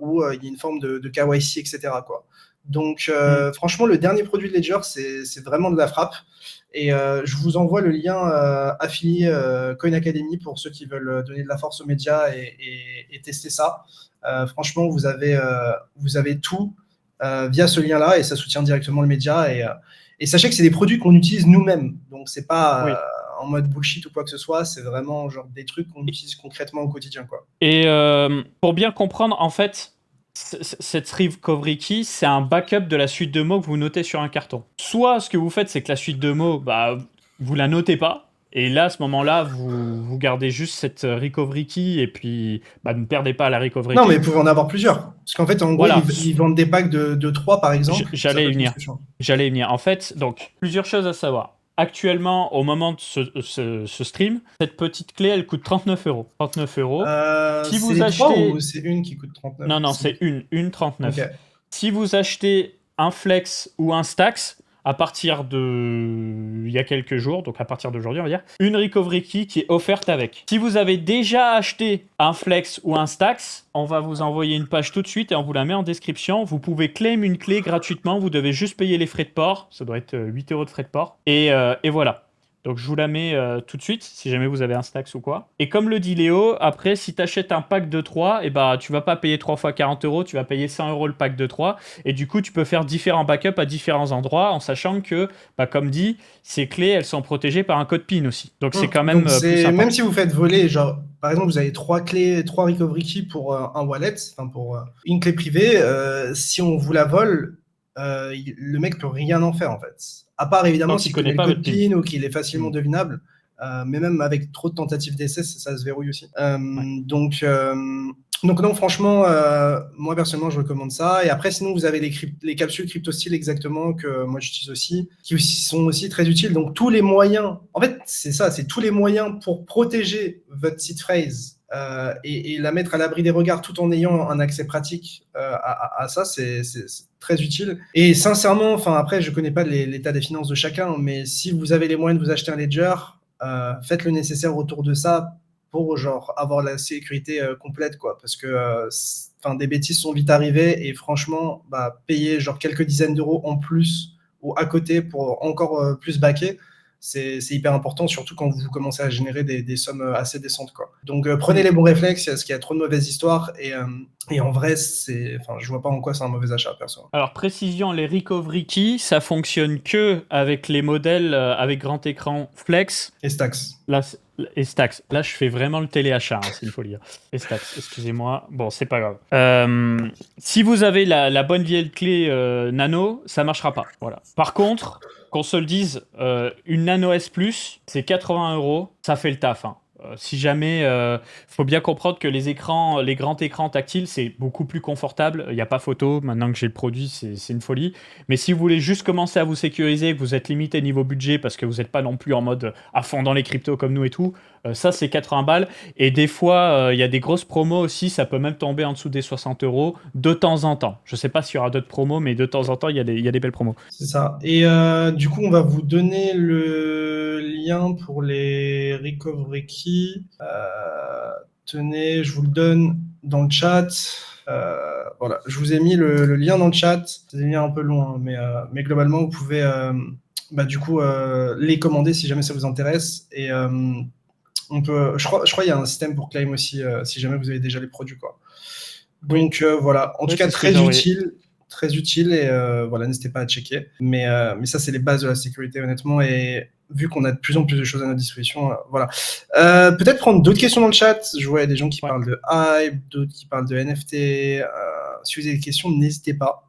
où il y a une forme de KYC, etc. Quoi. Donc, Hmm. franchement, le dernier produit de Ledger, c'est vraiment de la frappe. Et je vous envoie le lien affilié Coin Academy pour ceux qui veulent donner de la force aux médias et tester ça. Franchement, vous avez tout via ce lien-là et ça soutient directement le média. Et sachez que c'est des produits qu'on utilise nous-mêmes. Donc, c'est pas Oui. en mode bullshit ou quoi que ce soit. C'est vraiment genre des trucs qu'on utilise concrètement au quotidien. Quoi. Et pour bien comprendre, en fait, cette recovery key, c'est un backup de la suite de mots que vous notez sur un carton. Soit ce que vous faites, c'est que la suite de mots, bah, vous la notez pas. Et là, à ce moment-là, vous gardez juste cette recovery key et puis bah, ne perdez pas la recovery Non, mais key. vous pouvez en avoir plusieurs. Parce qu'en fait, en gros, Voilà, ils vendent des packs de 3, par exemple. Ça j'allais peut y être une venir. solution. J'allais y venir. En fait, donc, plusieurs choses à savoir. Actuellement, au moment de ce stream, cette petite clé, elle coûte 39 euros. 39 euros. Si C'est vous les 3 ou achetez c'est une qui coûte 39? Non, non, c'est une Ok. 39. Si vous achetez un Flex ou un Stax, à partir de... il y a quelques jours, donc à partir d'aujourd'hui, on va dire, une Recovery Key qui est offerte avec. Si vous avez déjà acheté un Flex ou un Stax, on va vous envoyer une page tout de suite et on vous la met en description. Vous pouvez claim une clé gratuitement, vous devez juste payer les frais de port, ça doit être 8 euros de frais de port, et voilà. Donc je vous la mets tout de suite, si jamais vous avez un Stax ou quoi. Et comme le dit Léo, après, si tu achètes un pack de 3, et bah, tu vas pas payer 3 fois 40 euros, tu vas payer 100 euros le pack de 3. Et du coup, tu peux faire différents backups à différents endroits, en sachant que, bah, comme dit, ces clés, elles sont protégées par un code PIN aussi. Donc c'est quand même Donc, plus même sympa. si vous faites voler, genre, par exemple, vous avez 3 clés, 3 recovery keys pour un wallet, enfin, pour une clé privée, si on vous la vole, le mec peut rien en faire, en fait. À part, évidemment, Tant qu'il s'il connaît connaît le pas votre code PIN. PIN ou qu'il est facilement Hmm. devinable. Mais même avec trop de tentatives d'essai, ça se verrouille aussi. Ouais. Donc non, franchement, moi personnellement, je recommande ça. Et après, sinon, vous avez les capsules CryptoStyle exactement que moi j'utilise aussi, qui aussi sont aussi très utiles. Donc tous les moyens, en fait, c'est ça, c'est tous les moyens pour protéger votre seed phrase et la mettre à l'abri des regards tout en ayant un accès pratique à ça, c'est très utile. Et sincèrement, enfin après, je connais pas l'état des finances de chacun, mais si vous avez les moyens de vous acheter un ledger, faites le nécessaire autour de ça pour genre avoir la sécurité complète quoi parce que enfin des bêtises sont vite arrivées et franchement bah, payer genre quelques dizaines d'euros en plus ou à côté pour encore plus baquer c'est hyper important, surtout quand vous commencez à générer des sommes assez décentes, quoi. Donc prenez les bons réflexes, parce qu'il y a trop de mauvaises histoires, et en vrai, je vois pas en quoi c'est un mauvais achat, perso. Alors, précision, les recovery keys, ça fonctionne que avec les modèles avec grand écran flex. Et Stax. Là, et Stax. Là, je fais vraiment le téléachat, c'est une folie. Et Stax, excusez-moi. Bon, c'est pas grave. Si vous avez la bonne vieille clé Nano, ça marchera pas. Voilà. Par contre, qu'on se le dise, une Nano S Plus, c'est 80 €, ça fait le taf. Si jamais, faut bien comprendre que les grands écrans tactiles, c'est beaucoup plus confortable. Il n'y a pas photo. Maintenant que j'ai le produit, c'est une folie. Mais si vous voulez juste commencer à vous sécuriser, que vous êtes limité niveau budget parce que vous n'êtes pas non plus en mode à fond dans les cryptos comme nous et tout, ça c'est 80 balles. Et des fois, il y a des grosses promos aussi. Ça peut même tomber en dessous des 60 € de temps en temps. Je ne sais pas s'il y aura d'autres promos, mais de temps en temps, il y a des belles promos. C'est ça. Et du coup, on va vous donner le lien pour les recovery keys. Tenez, je vous le donne dans le chat. Voilà, je vous ai mis le lien dans le chat. C'est des liens un peu longs, hein, mais globalement, vous pouvez du coup les commander si jamais ça vous intéresse. Et je crois qu'il y a un système pour claim aussi si jamais vous avez déjà les produits, quoi. Donc voilà, en tout cas très utile, et voilà, n'hésitez pas à checker. Mais ça, c'est les bases de la sécurité, honnêtement, et vu qu'on a de plus en plus de choses à notre disposition, voilà. Peut-être prendre d'autres questions dans le chat. Je vois des gens qui parlent de hype, d'autres qui parlent de NFT. Si vous avez des questions, n'hésitez pas.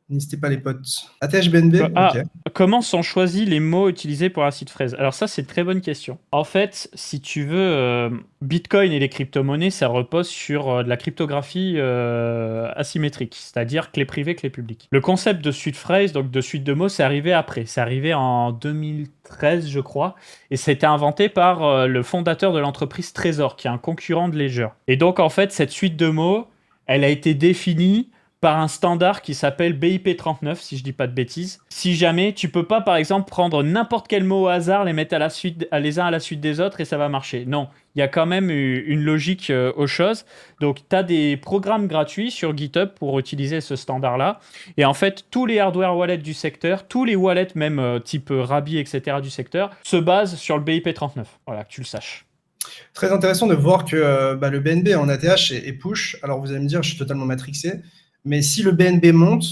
N'hésitez pas, les potes. ATHBNB, ok. Comment sont choisis les mots utilisés pour acide fraise? Alors ça, c'est une très bonne question. En fait, si tu veux, Bitcoin et les crypto-monnaies, ça repose sur de la cryptographie asymétrique, c'est-à-dire clé privée, clé publique. Le concept de suite phrase, donc de suite de mots, c'est arrivé après. C'est arrivé en 2013, je crois, et ça a été inventé par le fondateur de l'entreprise Trésor, qui est un concurrent de Ledger. Et donc, en fait, cette suite de mots, elle a été définie par un standard qui s'appelle BIP39, si je dis pas de bêtises. Si jamais, tu peux pas, par exemple, prendre n'importe quel mot au hasard, les mettre les uns à la suite des autres et ça va marcher. Non, il y a quand même une logique aux choses. Donc, tu as des programmes gratuits sur GitHub pour utiliser ce standard-là. Et en fait, tous les hardware wallets du secteur, tous les wallets même type Rabi, etc. du secteur, se basent sur le BIP39. Voilà, que tu le saches. Très intéressant de voir que le BNB en ATH est push. Alors, vous allez me dire, je suis totalement matrixé. Mais si le BNB monte,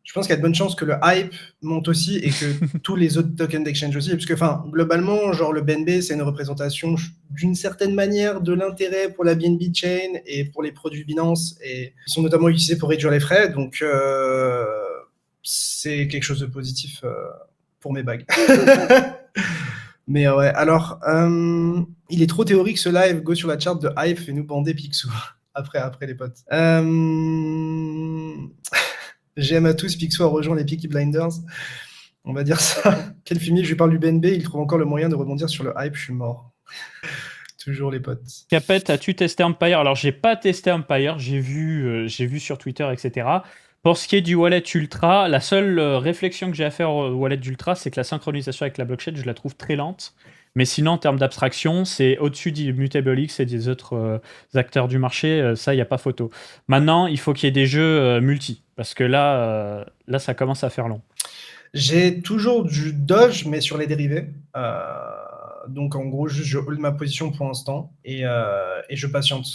je pense qu'il y a de bonnes chances que le hype monte aussi et que tous les autres tokens d'exchange aussi. Parce que, globalement, genre, le BNB, c'est une représentation d'une certaine manière de l'intérêt pour la BNB chain et pour les produits Binance. Et ils sont notamment utilisés pour réduire les frais. Donc, c'est quelque chose de positif pour mes bagues. Mais ouais, alors, il est trop théorique ce live. Go sur la charte de hype et nous bander Picsou. Après les potes. J'aime à tous, Picsou a rejoint les Peaky Blinders. On va dire ça. Quel fumier, je lui parle du BNB, il trouve encore le moyen de rebondir sur le hype, je suis mort. Toujours les potes. Capet, as-tu testé Empire? Alors, j'ai pas testé Empire, j'ai vu sur Twitter, etc. Pour ce qui est du wallet Ultra, la seule réflexion que j'ai à faire au wallet d'Ultra, c'est que la synchronisation avec la blockchain, je la trouve très lente. Mais sinon, en termes d'abstraction, c'est au-dessus du MutableX et des autres acteurs du marché. Ça, il n'y a pas photo. Maintenant, il faut qu'il y ait des jeux multi. Parce que là, ça commence à faire long. J'ai toujours du Doge, mais sur les dérivés. Donc, en gros, juste, je hold ma position pour l'instant et je patiente.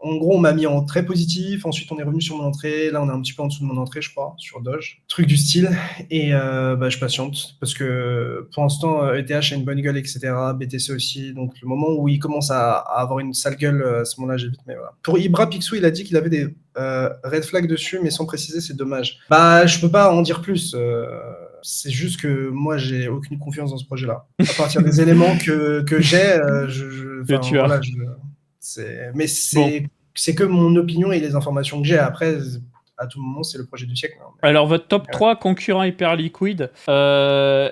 En gros, on m'a mis en très positif. Ensuite, on est revenu sur mon entrée. Là, on est un petit peu en dessous de mon entrée, je crois, sur Doge. Truc du style. Et je patiente parce que pour l'instant, ETH a une bonne gueule, etc. BTC aussi. Donc, le moment où il commence à avoir une sale gueule, à ce moment-là, j'évite. Mais voilà. Pour Ibra Picsou, il a dit qu'il avait des red flags dessus, mais sans préciser, c'est dommage. Je peux pas en dire plus. C'est juste que moi, j'ai aucune confiance dans ce projet-là. À partir des éléments que j'ai, c'est que mon opinion et les informations que j'ai. Après, à tout moment, c'est le projet du siècle. Hein. Alors, votre top 3 concurrents hyper liquides, je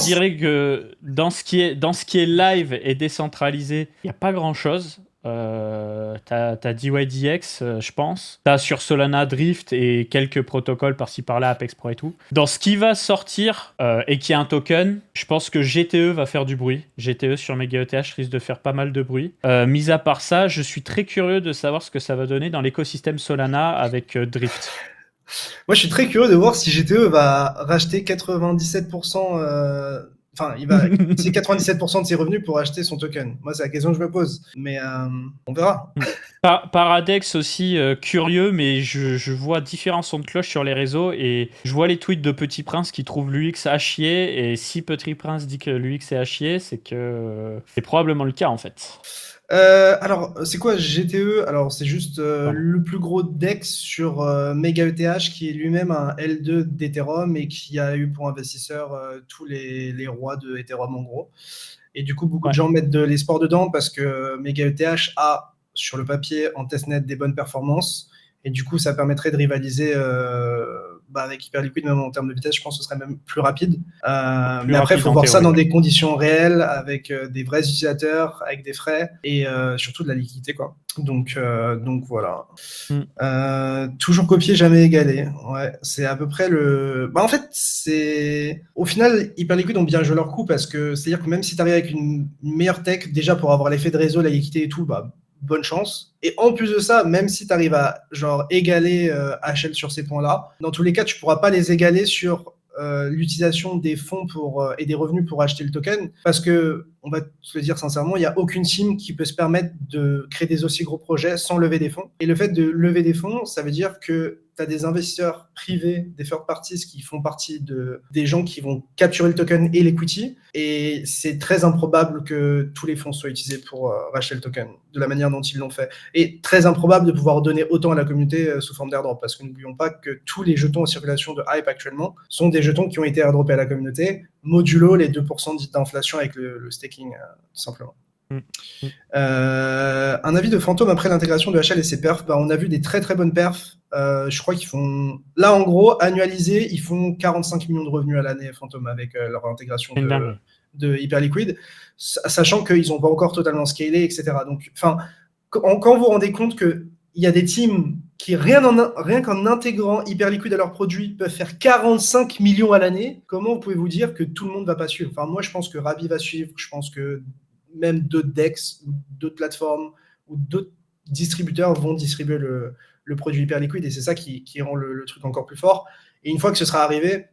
dirais que dans ce qui est live et décentralisé, il n'y a pas grand-chose. T'as DYDX, je pense. T'as sur Solana Drift et quelques protocoles par-ci par-là, Apex Pro et tout. Dans ce qui va sortir et qui est un token, je pense que GTE va faire du bruit. GTE sur MegaETH risque de faire pas mal de bruit. Mis à part ça, je suis très curieux de savoir ce que ça va donner dans l'écosystème Solana avec Drift. Moi, je suis très curieux de voir si GTE va racheter 97%, enfin, il va utiliser 97% de ses revenus pour acheter son token. Moi, c'est la question que je me pose. Mais on verra. Paradex aussi, curieux, mais je vois différents sons de cloche sur les réseaux et je vois les tweets de Petit Prince qui trouve l'UX à chier. Et si Petit Prince dit que l'UX est à chier, c'est que c'est probablement le cas en fait. Alors, c'est quoi GTE? Alors, c'est juste Pardon. le plus gros DEX sur Mega ETH, qui est lui-même un L2 d'Ethereum et qui a eu pour investisseurs tous les rois de Ethereum en gros. Et du coup, beaucoup de Ouais. gens mettent de l'espoir dedans parce que Mega ETH a, sur le papier, en testnet, des bonnes performances. Et du coup, ça permettrait de rivaliser avec Hyperliquid, même en termes de vitesse, je pense que ce serait même plus rapide. Plus Mais après, il rapide faut en voir ça théorie, dans ouais. des conditions réelles, avec des vrais utilisateurs, avec des frais et surtout de la liquidité, quoi. Donc voilà. Toujours copier, jamais égaler. Ouais, c'est à peu près le. Bah, en fait, c'est. Au final, Hyperliquid ont bien joué leur coup parce que c'est-à-dire que même si tu arrives avec une meilleure tech, déjà pour avoir l'effet de réseau, la liquidité et tout, bah, bonne chance. Et en plus de ça, même si tu arrives à genre égaler HL sur ces points-là, dans tous les cas, tu pourras pas les égaler sur l'utilisation des fonds et des revenus pour acheter le token, parce que, on va te le dire sincèrement, il n'y a aucune team qui peut se permettre de créer des aussi gros projets sans lever des fonds. Et le fait de lever des fonds, ça veut dire que tu as des investisseurs privés, des third parties qui font partie des gens qui vont capturer le token et l'equity. Et c'est très improbable que tous les fonds soient utilisés pour racheter le token de la manière dont ils l'ont fait. Et très improbable de pouvoir donner autant à la communauté sous forme d'airdrop. Parce que n'oublions pas que tous les jetons en circulation de Hype actuellement sont des jetons qui ont été airdroppés à la communauté, modulo les 2% d'inflation avec le staking, tout simplement. Un avis de Fantôme après l'intégration de HL et ses perfs, on a vu des très très bonnes perfs. Je crois qu'ils font, là en gros, annualisés, ils font 45 millions de revenus à l'année, Fantôme, avec leur intégration de Hyperliquid, sachant qu'ils n'ont pas encore totalement scalé, etc. Donc, quand vous vous rendez compte qu'il y a des teams qui, rien qu'en intégrant Hyperliquid à leurs produits, peuvent faire 45 millions à l'année, comment pouvez-vous dire que tout le monde ne va pas suivre? Enfin, moi, je pense que Ravi va suivre, je pense que même d'autres DEX ou d'autres plateformes ou d'autres distributeurs vont distribuer le produit Hyperliquid, et c'est ça qui rend le truc encore plus fort. Et une fois que ce sera arrivé,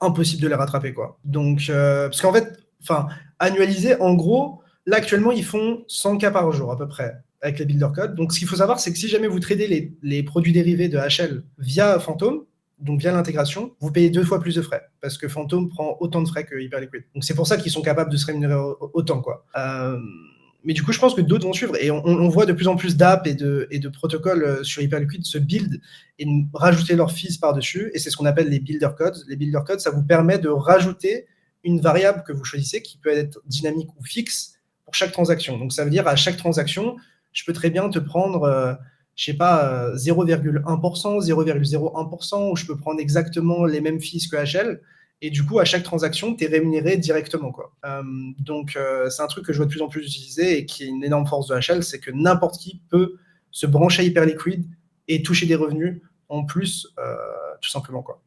impossible de les rattraper, quoi. Donc, parce qu'en fait, annualisé, en gros, là actuellement, ils font 100 cas par jour à peu près avec les builder codes. Donc, ce qu'il faut savoir, c'est que si jamais vous tradez les produits dérivés de HL via Phantom, donc via l'intégration, vous payez 2 fois plus de frais, parce que Phantom prend autant de frais que Hyperliquid. Donc c'est pour ça qu'ils sont capables de se rémunérer autant, quoi. Mais du coup, je pense que d'autres vont suivre, et on voit de plus en plus d'apps et de protocoles sur Hyperliquid se build et rajouter leurs fees par-dessus, et c'est ce qu'on appelle les builder codes. Les builder codes, ça vous permet de rajouter une variable que vous choisissez, qui peut être dynamique ou fixe, pour chaque transaction. Donc ça veut dire, à chaque transaction, je peux très bien te prendre je sais pas, 0,1%, 0,01%, où je peux prendre exactement les mêmes fees que HL. Et du coup, à chaque transaction, tu es rémunéré directement, quoi. Donc, c'est un truc que je vois de plus en plus utiliser et qui est une énorme force de HL, c'est que n'importe qui peut se brancher à Hyperliquid et toucher des revenus en plus, tout simplement, quoi.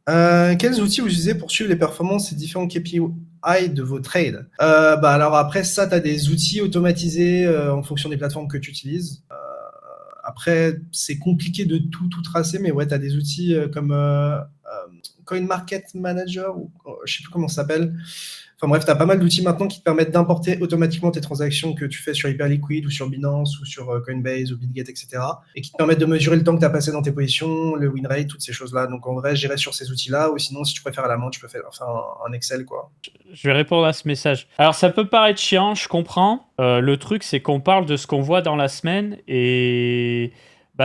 Quels outils vous utilisez pour suivre les performances et différents KPI de vos trades? Alors après, ça, tu as des outils automatisés en fonction des plateformes que tu utilises. Après, c'est compliqué de tout tracer, mais ouais, tu as des outils comme CoinMarketManager, ou je sais plus comment ça s'appelle. Enfin bref, tu as pas mal d'outils maintenant qui te permettent d'importer automatiquement tes transactions que tu fais sur Hyperliquid ou sur Binance ou sur Coinbase ou Bitget, etc. Et qui te permettent de mesurer le temps que tu as passé dans tes positions, le win rate, toutes ces choses-là. Donc en vrai, j'irai sur ces outils-là, ou sinon, si tu préfères à la main, tu peux faire un Excel, quoi. Je vais répondre à ce message. Alors, ça peut paraître chiant, je comprends. Le truc, c'est qu'on parle de ce qu'on voit dans la semaine, et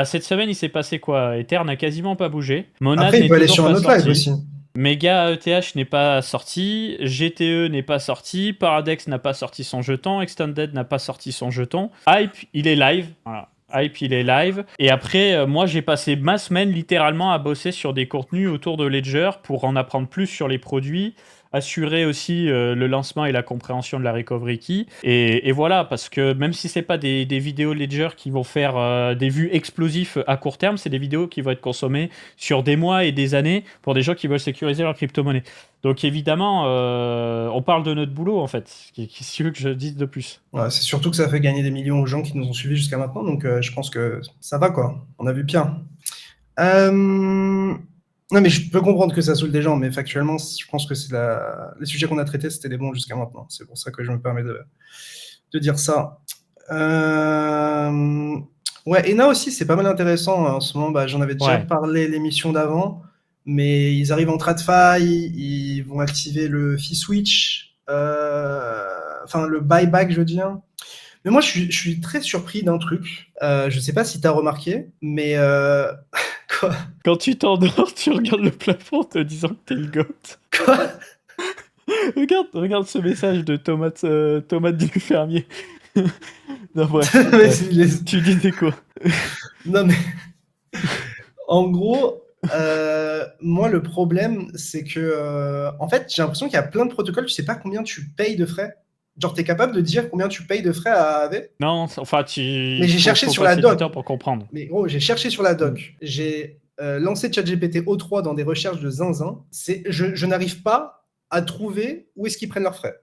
cette semaine, il s'est passé quoi? Ether n'a quasiment pas bougé. Monad Après, il n'est peut aller toujours sur un pas autre live sorti. aussi. Mega ETH n'est pas sorti, GTE n'est pas sorti, Paradex n'a pas sorti son jeton, Extended n'a pas sorti son jeton. Hype, il est live. Voilà. Hype, il est live. Et après, moi, j'ai passé ma semaine littéralement à bosser sur des contenus autour de Ledger pour en apprendre plus sur les produits, assurer aussi le lancement et la compréhension de la recovery key. Et voilà, parce que même si c'est pas des vidéos Ledger qui vont faire des vues explosives à court terme, c'est des vidéos qui vont être consommées sur des mois et des années pour des gens qui veulent sécuriser leur crypto-monnaie. Donc évidemment, on parle de notre boulot en fait. Qu'est-ce que je dise de plus? Ouais, c'est surtout que ça fait gagner des millions aux gens qui nous ont suivis jusqu'à maintenant, donc je pense que ça va, quoi. On a vu bien. Non, mais je peux comprendre que ça saoule des gens, mais factuellement, je pense que c'est les sujets qu'on a traités, c'était les bons jusqu'à maintenant. C'est pour ça que je me permets de dire ça. Ouais, ENA aussi, c'est pas mal intéressant. En ce moment, j'en avais déjà Ouais. parlé l'émission d'avant, mais ils arrivent en TradFi, ils vont activer le fee switch, enfin le buyback, je veux dire. Mais moi, je suis très surpris d'un truc. Je sais pas si tu as remarqué, mais quoi? Quand tu t'endors, tu regardes le plafond en te disant que t'es le GOAT. Quoi? Regarde ce message de Tomate du fermier. Non, bref, tu disais quoi? Non, mais en gros, moi, le problème, c'est que, en fait, j'ai l'impression qu'il y a plein de protocoles, tu sais pas combien tu payes de frais. Genre, tu es capable de dire combien tu payes de frais à AAV? Non, enfin, Mais j'ai cherché sur la passer doc. du temps pour comprendre. Mais gros, j'ai cherché sur la doc. J'ai lancé ChatGPT O3 dans des recherches de zinzin. Je n'arrive pas à trouver où est-ce qu'ils prennent leurs frais.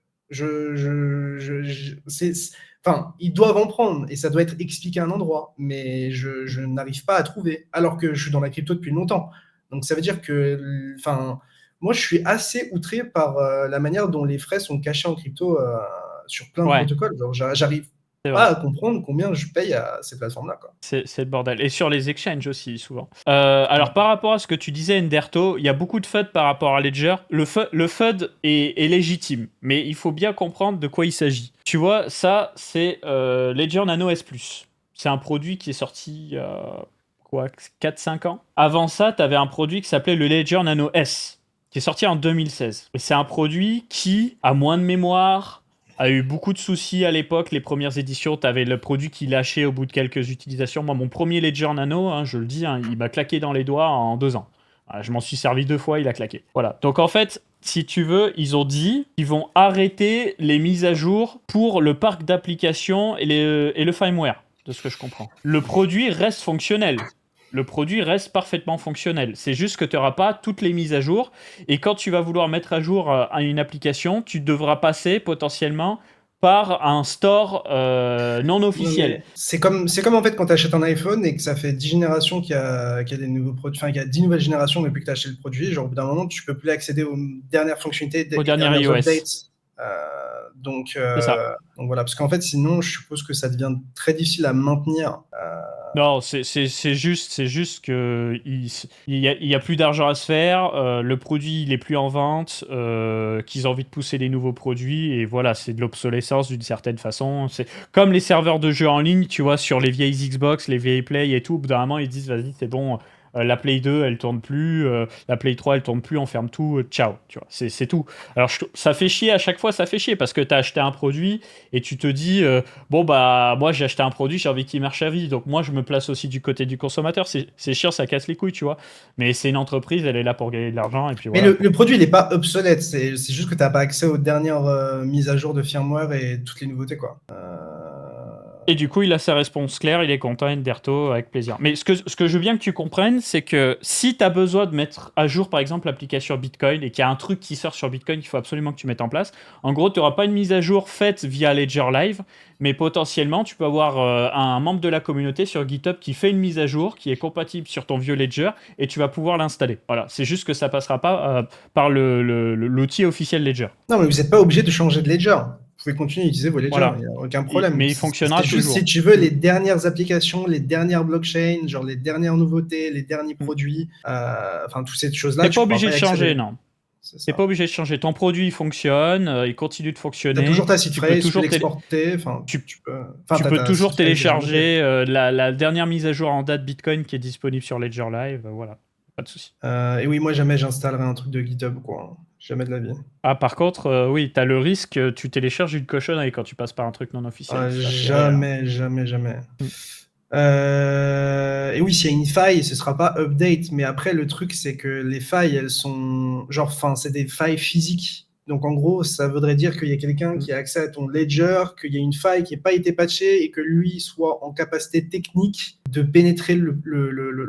Enfin, ils doivent en prendre et ça doit être expliqué à un endroit, mais je n'arrive pas à trouver, alors que je suis dans la crypto depuis longtemps. Donc ça veut dire que, enfin, moi je suis assez outré par la manière dont les frais sont cachés en crypto sur plein de protocoles. Genre, j'arrive pas à comprendre combien je paye à ces plateformes-là, quoi. C'est le bordel. Et sur les exchanges aussi, souvent. Alors, par rapport à ce que tu disais, Enderto, il y a beaucoup de FUD par rapport à Ledger. Le FUD est légitime, mais il faut bien comprendre de quoi il s'agit. Tu vois, ça, c'est Ledger Nano S+. C'est un produit qui est sorti, 4-5 ans. Avant ça, tu avais un produit qui s'appelait le Ledger Nano S, qui est sorti en 2016. Et c'est un produit qui a moins de mémoire, a eu beaucoup de soucis à l'époque. Les premières éditions, tu avais le produit qui lâchait au bout de quelques utilisations. Moi, mon premier Ledger Nano, je le dis, il m'a claqué dans les doigts en 2 ans. Je m'en suis servi 2 fois, il a claqué. Voilà. Donc en fait, si tu veux, ils ont dit qu'ils vont arrêter les mises à jour pour le parc d'applications et le firmware, de ce que je comprends. Le produit reste fonctionnel. Le produit reste parfaitement fonctionnel. C'est juste que tu n'auras pas toutes les mises à jour. Et quand tu vas vouloir mettre à jour une application, tu devras passer potentiellement par un store non officiel. C'est comme en fait quand tu achètes un iPhone et que ça fait 10 générations qu'il y a des nouveaux produits, enfin qu'il y a 10 nouvelles générations depuis que tu as acheté le produit, genre au bout d'un moment tu peux plus accéder aux dernières fonctionnalités, aux dernières iOS. Updates. Donc voilà, parce qu'en fait sinon je suppose que ça devient très difficile à maintenir. Non, c'est juste que il y a plus d'argent à se faire, le produit il est plus en vente, qu'ils ont envie de pousser des nouveaux produits et voilà, c'est de l'obsolescence d'une certaine façon. C'est comme les serveurs de jeux en ligne, tu vois, sur les vieilles Xbox, les vieilles Play et tout. Au bout d'un moment ils disent vas-y c'est bon. La Play 2, elle tourne plus. La Play 3, elle tourne plus. On ferme tout. Ciao. Tu vois, c'est tout. Alors, ça fait chier à chaque fois. Ça fait chier parce que tu as acheté un produit et tu te dis bon, bah, moi, j'ai acheté un produit, j'ai envie qu'il marche à vie. Donc, moi, je me place aussi du côté du consommateur. C'est chiant, ça casse les couilles, tu vois. Mais c'est une entreprise, elle est là pour gagner de l'argent. Et puis voilà. Mais le produit, il n'est pas obsolète. C'est juste que tu n'as pas accès aux dernières mises à jour de firmware et toutes les nouveautés, quoi. Et du coup, il a sa réponse claire, il est content, Enderto, avec plaisir. Mais ce que je veux bien que tu comprennes, c'est que si tu as besoin de mettre à jour, par exemple, l'application Bitcoin, et qu'il y a un truc qui sort sur Bitcoin qu'il faut absolument que tu mettes en place, en gros, tu n'auras pas une mise à jour faite via Ledger Live, mais potentiellement, tu peux avoir un membre de la communauté sur GitHub qui fait une mise à jour, qui est compatible sur ton vieux Ledger, et tu vas pouvoir l'installer. Voilà, c'est juste que ça passera pas par l'outil officiel Ledger. Non, mais vous n'êtes pas obligé de changer de Ledger. Vous pouvez continuer à utiliser vos Ledgers, il n'y a aucun problème. Mais il fonctionnera toujours. Juste si tu veux les dernières applications, les dernières blockchains, genre les dernières nouveautés, les derniers produits, enfin toutes ces choses-là. Tu n'es pas obligé de changer, non. Tu n'es pas obligé de changer. Ton produit fonctionne, il continue de fonctionner. Tu as toujours ta seed phrase, tu peux l'exporter. Tu peux toujours télécharger la dernière mise à jour en date Bitcoin qui est disponible sur Ledger Live. Voilà, pas de souci. Et oui, moi jamais j'installerai un truc de GitHub, quoi. Jamais de la vie. Ah, par contre, oui, tu as le risque que tu télécharges une cochonnerie quand tu passes par un truc non officiel. Jamais. Et oui, s'il y a une faille, ce sera pas update. Mais après, le truc, c'est que les failles, elles sont c'est des failles physiques. Donc en gros, ça voudrait dire qu'il y a quelqu'un qui a accès à ton ledger, qu'il y a une faille qui n'a pas été patchée et que lui soit en capacité technique de pénétrer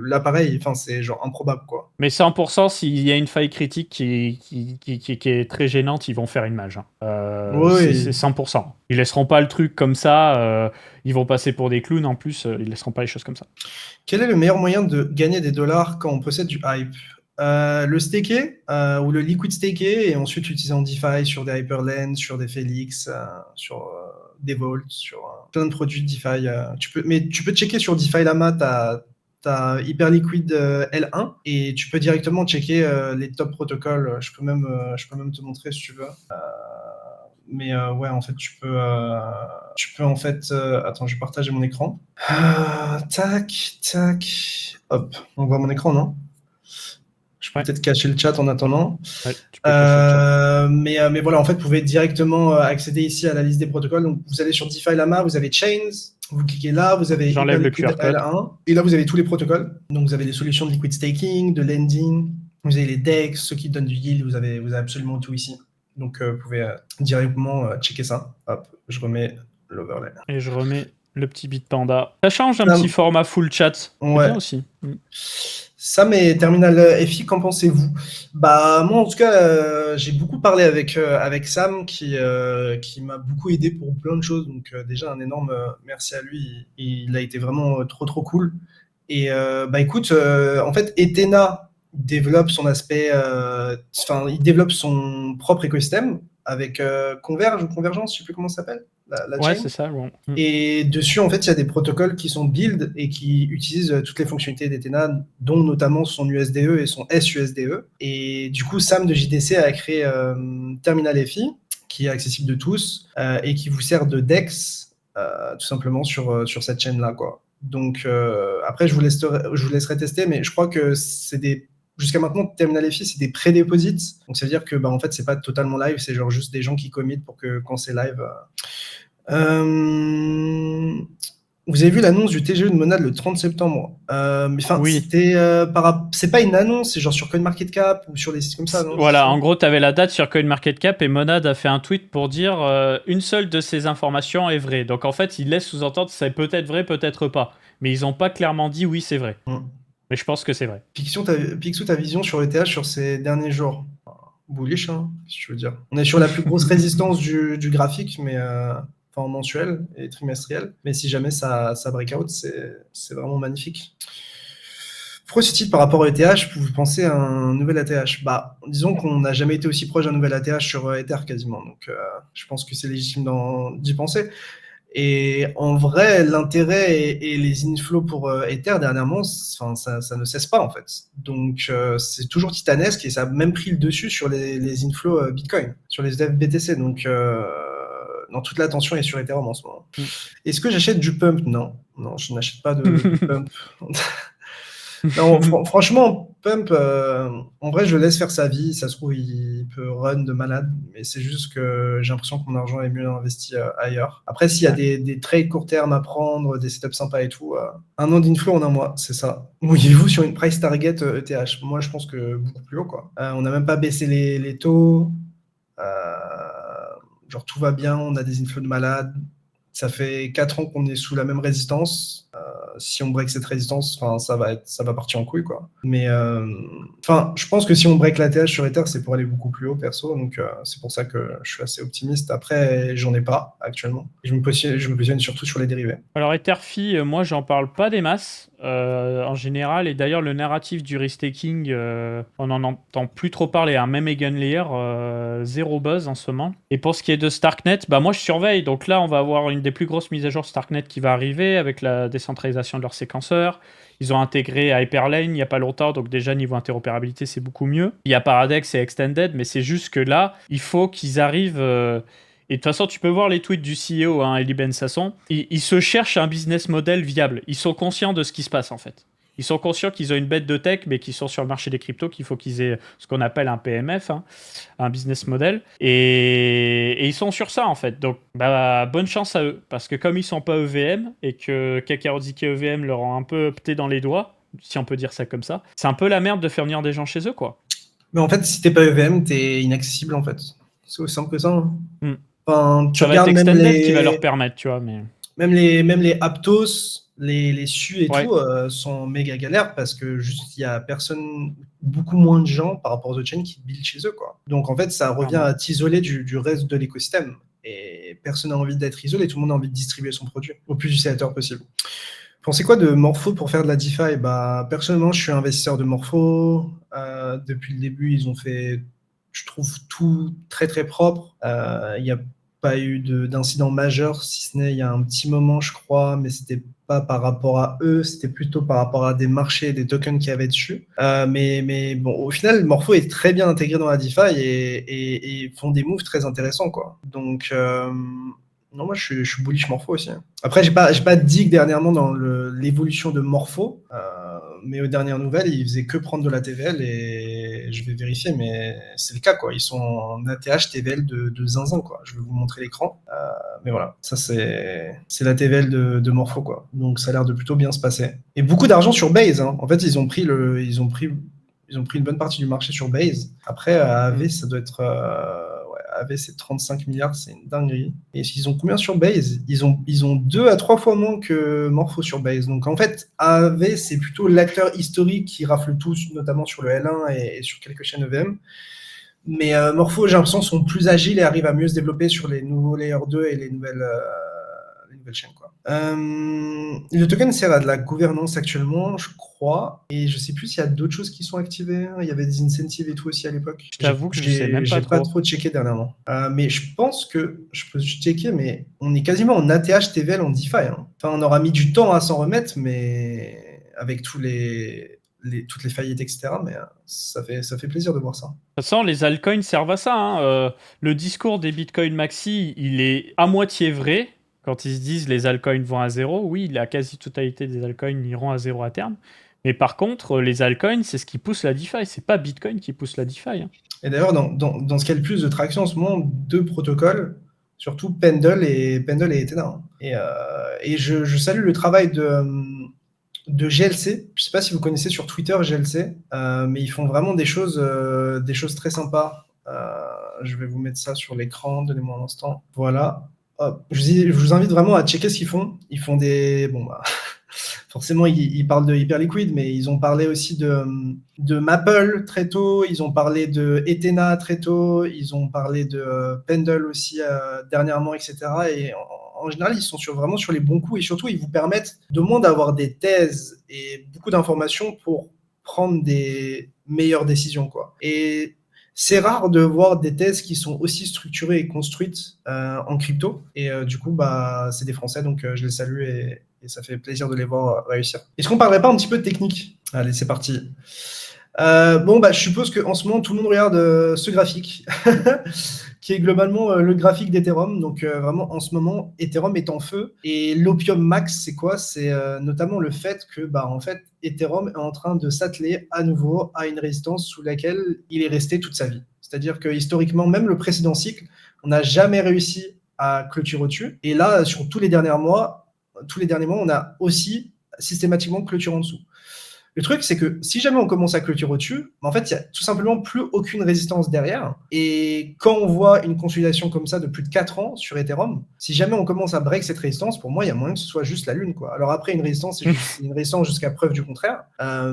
l'appareil. Enfin, c'est genre improbable, quoi. Mais 100%, s'il y a une faille critique qui est très gênante, ils vont faire une mage. Oui. C'est 100%. Ils laisseront pas le truc comme ça. Ils vont passer pour des clowns en plus. Ils laisseront pas les choses comme ça. Quel est le meilleur moyen de gagner des dollars quand on possède du hype ? Le staker ou le liquid staker et ensuite l'utiliser en DeFi sur des Hyperlens, sur des Felix, sur des Vaults, sur plein de produits de DeFi. Mais tu peux checker sur DeFi Lama, t'as Hyperliquid L1 et tu peux directement checker les top protocoles. Je peux même te montrer si tu veux. Mais ouais, en fait, tu peux en fait. Attends, je vais partager mon écran. Tac, tac. Hop, on voit mon écran, non? Je peux peut-être cacher le chat en attendant. Ouais, tu peux cacher le chat. Mais voilà, en fait, vous pouvez directement accéder ici à la liste des protocoles. Donc, vous allez sur DeFi Lama, vous avez Chains, vous cliquez là, vous avez J'enlève le QR code. L1, et là, vous avez tous les protocoles. Donc, vous avez des solutions de liquid staking, de lending, vous avez les DEX, ceux qui donnent du yield, vous avez absolument tout ici. Donc, vous pouvez directement checker ça. Hop, je remets l'overlay. Et je remets le petit Bitpanda. Ça change un petit format full chat. Ouais. C'est bien aussi. Sam et Terminal FI, qu'en pensez-vous? Bah moi en tout cas, j'ai beaucoup parlé avec Sam qui m'a beaucoup aidé pour plein de choses. Donc déjà un énorme merci à lui. Il a été vraiment trop cool. Et bah écoute, en fait Ethena développe son aspect, il développe son propre écosystème avec Converge ou Convergence, je sais plus comment ça s'appelle. La Ouais, chain. c'est ça. Bon. Et dessus, en fait, il y a des protocoles qui sont build et qui utilisent toutes les fonctionnalités d'Ethena, dont notamment son USDE et son SUSDE. Et du coup, Sam de JDC a créé Terminal FI, qui est accessible de tous et qui vous sert de DEX, tout simplement sur cette chaîne-là, quoi. Donc, après, je vous laisserai tester, mais je crois que c'est des... Jusqu'à maintenant, Terminal FI, c'est des pré-deposits. Donc, ça veut dire que, en fait, c'est pas totalement live, c'est genre juste des gens qui committent pour que quand c'est live... Vous avez vu l'annonce du TGE de Monad le 30 septembre. Mais enfin, oui. c'est pas une annonce, c'est genre sur CoinMarketCap ou sur des sites comme ça, non? Voilà, en gros, tu avais la date sur CoinMarketCap et Monad a fait un tweet pour dire une seule de ces informations est vraie. Donc en fait, il laisse sous-entendre c'est peut-être vrai, peut-être pas. Mais ils n'ont pas clairement dit oui, c'est vrai. Mais je pense que c'est vrai. Picsou, ta vision sur ETH sur ces derniers jours? Bullish, hein, si tu veux dire. On est sur la plus grosse résistance du graphique, mais en mensuel et trimestriel. Mais si jamais ça breakout, c'est vraiment magnifique. Procity par rapport au ETH, vous pensez à un nouvel ATH? Bah, disons qu'on n'a jamais été aussi proche d'un nouvel ATH sur Ether quasiment. Donc, je pense que c'est légitime d'y penser. Et en vrai, l'intérêt et les inflows pour Ether dernièrement, ça ne cesse pas en fait. Donc c'est toujours titanesque et ça a même pris le dessus sur les inflows Bitcoin, sur les ETF BTC. Donc toute l'attention est sur Ethereum en ce moment. Est-ce que j'achète du pump? Non, je n'achète pas de pump. Non, franchement, Pump, en vrai, je le laisse faire sa vie. Ça se trouve, il peut run de malade, mais c'est juste que j'ai l'impression que mon argent est mieux investi ailleurs. Après, s'il y a des trades court terme à prendre, des setups sympas et tout, un an d'inflow en un mois, c'est ça. Mouillez-vous sur une price target ETH. Moi, je pense que beaucoup plus haut, quoi. On n'a même pas baissé les taux. Genre, tout va bien, on a des inflows de malade. Ça fait 4 ans qu'on est sous la même résistance. Si on break cette résistance, ça va partir en couille, quoi. Mais je pense que si on break l'ATH sur Ether, c'est pour aller beaucoup plus haut, perso. Donc c'est pour ça que je suis assez optimiste. Après, j'en ai pas actuellement. Je me positionne surtout sur les dérivés. Alors Etherfi, moi, j'en parle pas des masses en général. Et d'ailleurs, le narratif du restaking, on n'en entend plus trop parler. Hein. Même Eigenlayer, zéro buzz en ce moment. Et pour ce qui est de Starknet, bah moi, je surveille. Donc là, on va avoir une des plus grosses mises à jour Starknet qui va arriver avec la décentralisation de leur séquenceur. Ils ont intégré Hyperlane il n'y a pas longtemps, donc déjà niveau interopérabilité c'est beaucoup mieux. Il y a Paradex et Extended, mais c'est juste que là, il faut qu'ils arrivent... Et de toute façon, tu peux voir les tweets du CEO, Eli Ben Sasson. Ils se cherchent un business model viable. Ils sont conscients de ce qui se passe en fait. Ils sont conscients qu'ils ont une bête de tech, mais qu'ils sont sur le marché des cryptos, qu'il faut qu'ils aient ce qu'on appelle un PMF, un business model. Et ils sont sur ça, en fait. Donc, bonne chance à eux. Parce que comme ils sont pas EVM, et que KKRZK EVM leur ont un peu opté dans les doigts, si on peut dire ça comme ça, c'est un peu la merde de faire venir des gens chez eux, quoi. Mais en fait, si t'es pas EVM, t'es inaccessible, en fait. C'est aussi simple que ça. Tu ça va être regardes Extended qui va leur permettre, tu vois, mais... Même les Aptos... Les SU et tout sont méga galères parce que juste il y a beaucoup moins de gens par rapport aux autres chaînes qui build chez eux, quoi. Donc en fait ça revient à t'isoler du reste de l'écosystème et personne n'a envie d'être isolé, tout le monde a envie de distribuer son produit au plus utilisateur possible. Pensez quoi de Morpho pour faire de la DeFi? Personnellement je suis investisseur de Morpho, Depuis le début, ils ont fait, je trouve, tout très très propre. Il n'y a pas eu d'incident majeur, si ce n'est il y a un petit moment, je crois, mais c'était pas par rapport à eux, c'était plutôt par rapport à des marchés et des tokens qu'il y avait dessus. Mais bon, au final, Morpho est très bien intégré dans la DeFi et font des moves très intéressants, quoi. Donc, non, moi, je suis bullish Morpho aussi. Après, j'ai pas dig dernièrement dans l'évolution de Morpho, mais aux dernières nouvelles, ils faisaient que prendre de la TVL et je vais vérifier, mais c'est le cas, quoi. Ils sont en ATH TVL de zinzin, quoi. Je vais vous montrer l'écran. Mais voilà, ça c'est la TVL de Morpho, quoi. Donc ça a l'air de plutôt bien se passer. Et beaucoup d'argent sur Base, hein. En fait, ils ont pris une bonne partie du marché sur Base. Après, à AV, ça doit être... ouais, AV, c'est 35 milliards, c'est une dinguerie. Et ils ont combien sur Base? Ils ont 2 à 3 fois moins que Morpho sur Base. Donc en fait, AV, c'est plutôt l'acteur historique qui rafle tout, notamment sur le L1 et sur quelques chaînes EVM. Mais Morpho, j'ai l'impression, sont plus agiles et arrivent à mieux se développer sur les nouveaux Layer 2 et les nouvelles chaînes, quoi. Le token sert à de la gouvernance actuellement, je crois. Et je sais plus s'il y a d'autres choses qui sont activées. Il y avait des incentives et tout aussi à l'époque. Je t'avoue que je sais même pas J'ai pas trop. trop checké dernièrement. Mais je pense que je peux checker, mais on est quasiment en ATH TVL en DeFi, hein. Enfin, on aura mis du temps à s'en remettre, mais avec toutes les faillites, etc. Mais ça fait plaisir de voir ça. De toute façon, les altcoins servent à ça, hein. Le discours des Bitcoin Maxi, il est à moitié vrai. Quand ils se disent les altcoins vont à zéro, oui, la quasi-totalité des altcoins iront à zéro à terme. Mais par contre, les altcoins, c'est ce qui pousse la DeFi. C'est pas Bitcoin qui pousse la DeFi, hein. Et d'ailleurs, dans ce qui a le plus de traction en ce moment, 2 protocoles, surtout Pendle et Ethena. Et je salue le travail de GLC. Je ne sais pas si vous connaissez sur Twitter GLC, mais ils font vraiment des choses très sympas. Je vais vous mettre ça sur l'écran, donnez-moi un instant. Voilà. Hop. Je vous invite vraiment à checker ce qu'ils font. Ils font des... Bon, bah, forcément, ils parlent de Hyperliquid, mais ils ont parlé aussi de Maple très tôt, ils ont parlé de Ethena très tôt, ils ont parlé de Pendle aussi dernièrement, etc. Et en général, ils sont vraiment sur les bons coups et surtout, ils vous permettent de moins d'avoir des thèses et beaucoup d'informations pour prendre des meilleures décisions, quoi. Et c'est rare de voir des thèses qui sont aussi structurées et construites en crypto. Et du coup, bah, c'est des Français, donc je les salue et ça fait plaisir de les voir réussir. Est-ce qu'on parlerait pas un petit peu de technique? Allez, c'est parti. Bon, bah, je suppose qu'en ce moment, tout le monde regarde ce graphique, qui est globalement le graphique d'Ethereum. Donc, vraiment, en ce moment, Ethereum est en feu. Et l'opium max, c'est quoi? C'est notamment le fait que, bah, en fait, Ethereum est en train de s'atteler à nouveau à une résistance sous laquelle il est resté toute sa vie. C'est-à-dire que, historiquement, même le précédent cycle, on n'a jamais réussi à clôturer au-dessus. Et là, sur tous les derniers mois, on a aussi systématiquement clôturé en dessous. Le truc, c'est que si jamais on commence à clôturer au-dessus, en fait, il n'y a tout simplement plus aucune résistance derrière. Et quand on voit une consolidation comme ça de plus de 4 ans sur Ethereum, si jamais on commence à break cette résistance, pour moi, il y a moyen que ce soit juste la lune, quoi. Alors après, une résistance, c'est une résistance jusqu'à preuve du contraire.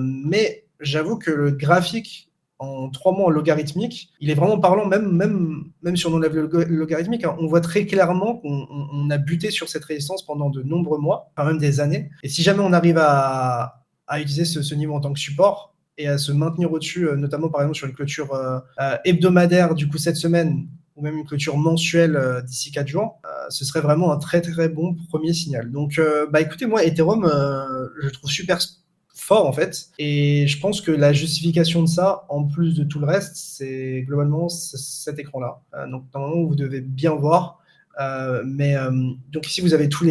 Mais j'avoue que le graphique en 3 mois en logarithmique, il est vraiment parlant, même si on enlève le logarithmique, hein, on voit très clairement qu'on a buté sur cette résistance pendant de nombreux mois, enfin même des années. Et si jamais on arrive à utiliser ce niveau en tant que support et à se maintenir au-dessus, notamment par exemple sur une clôture hebdomadaire du coup cette semaine, ou même une clôture mensuelle d'ici 4 jours, ce serait vraiment un très très bon premier signal. Donc bah écoutez, moi Ethereum, je trouve super fort en fait, et je pense que la justification de ça, en plus de tout le reste, c'est globalement cet écran-là. Donc normalement vous devez bien voir, donc ici vous avez toutes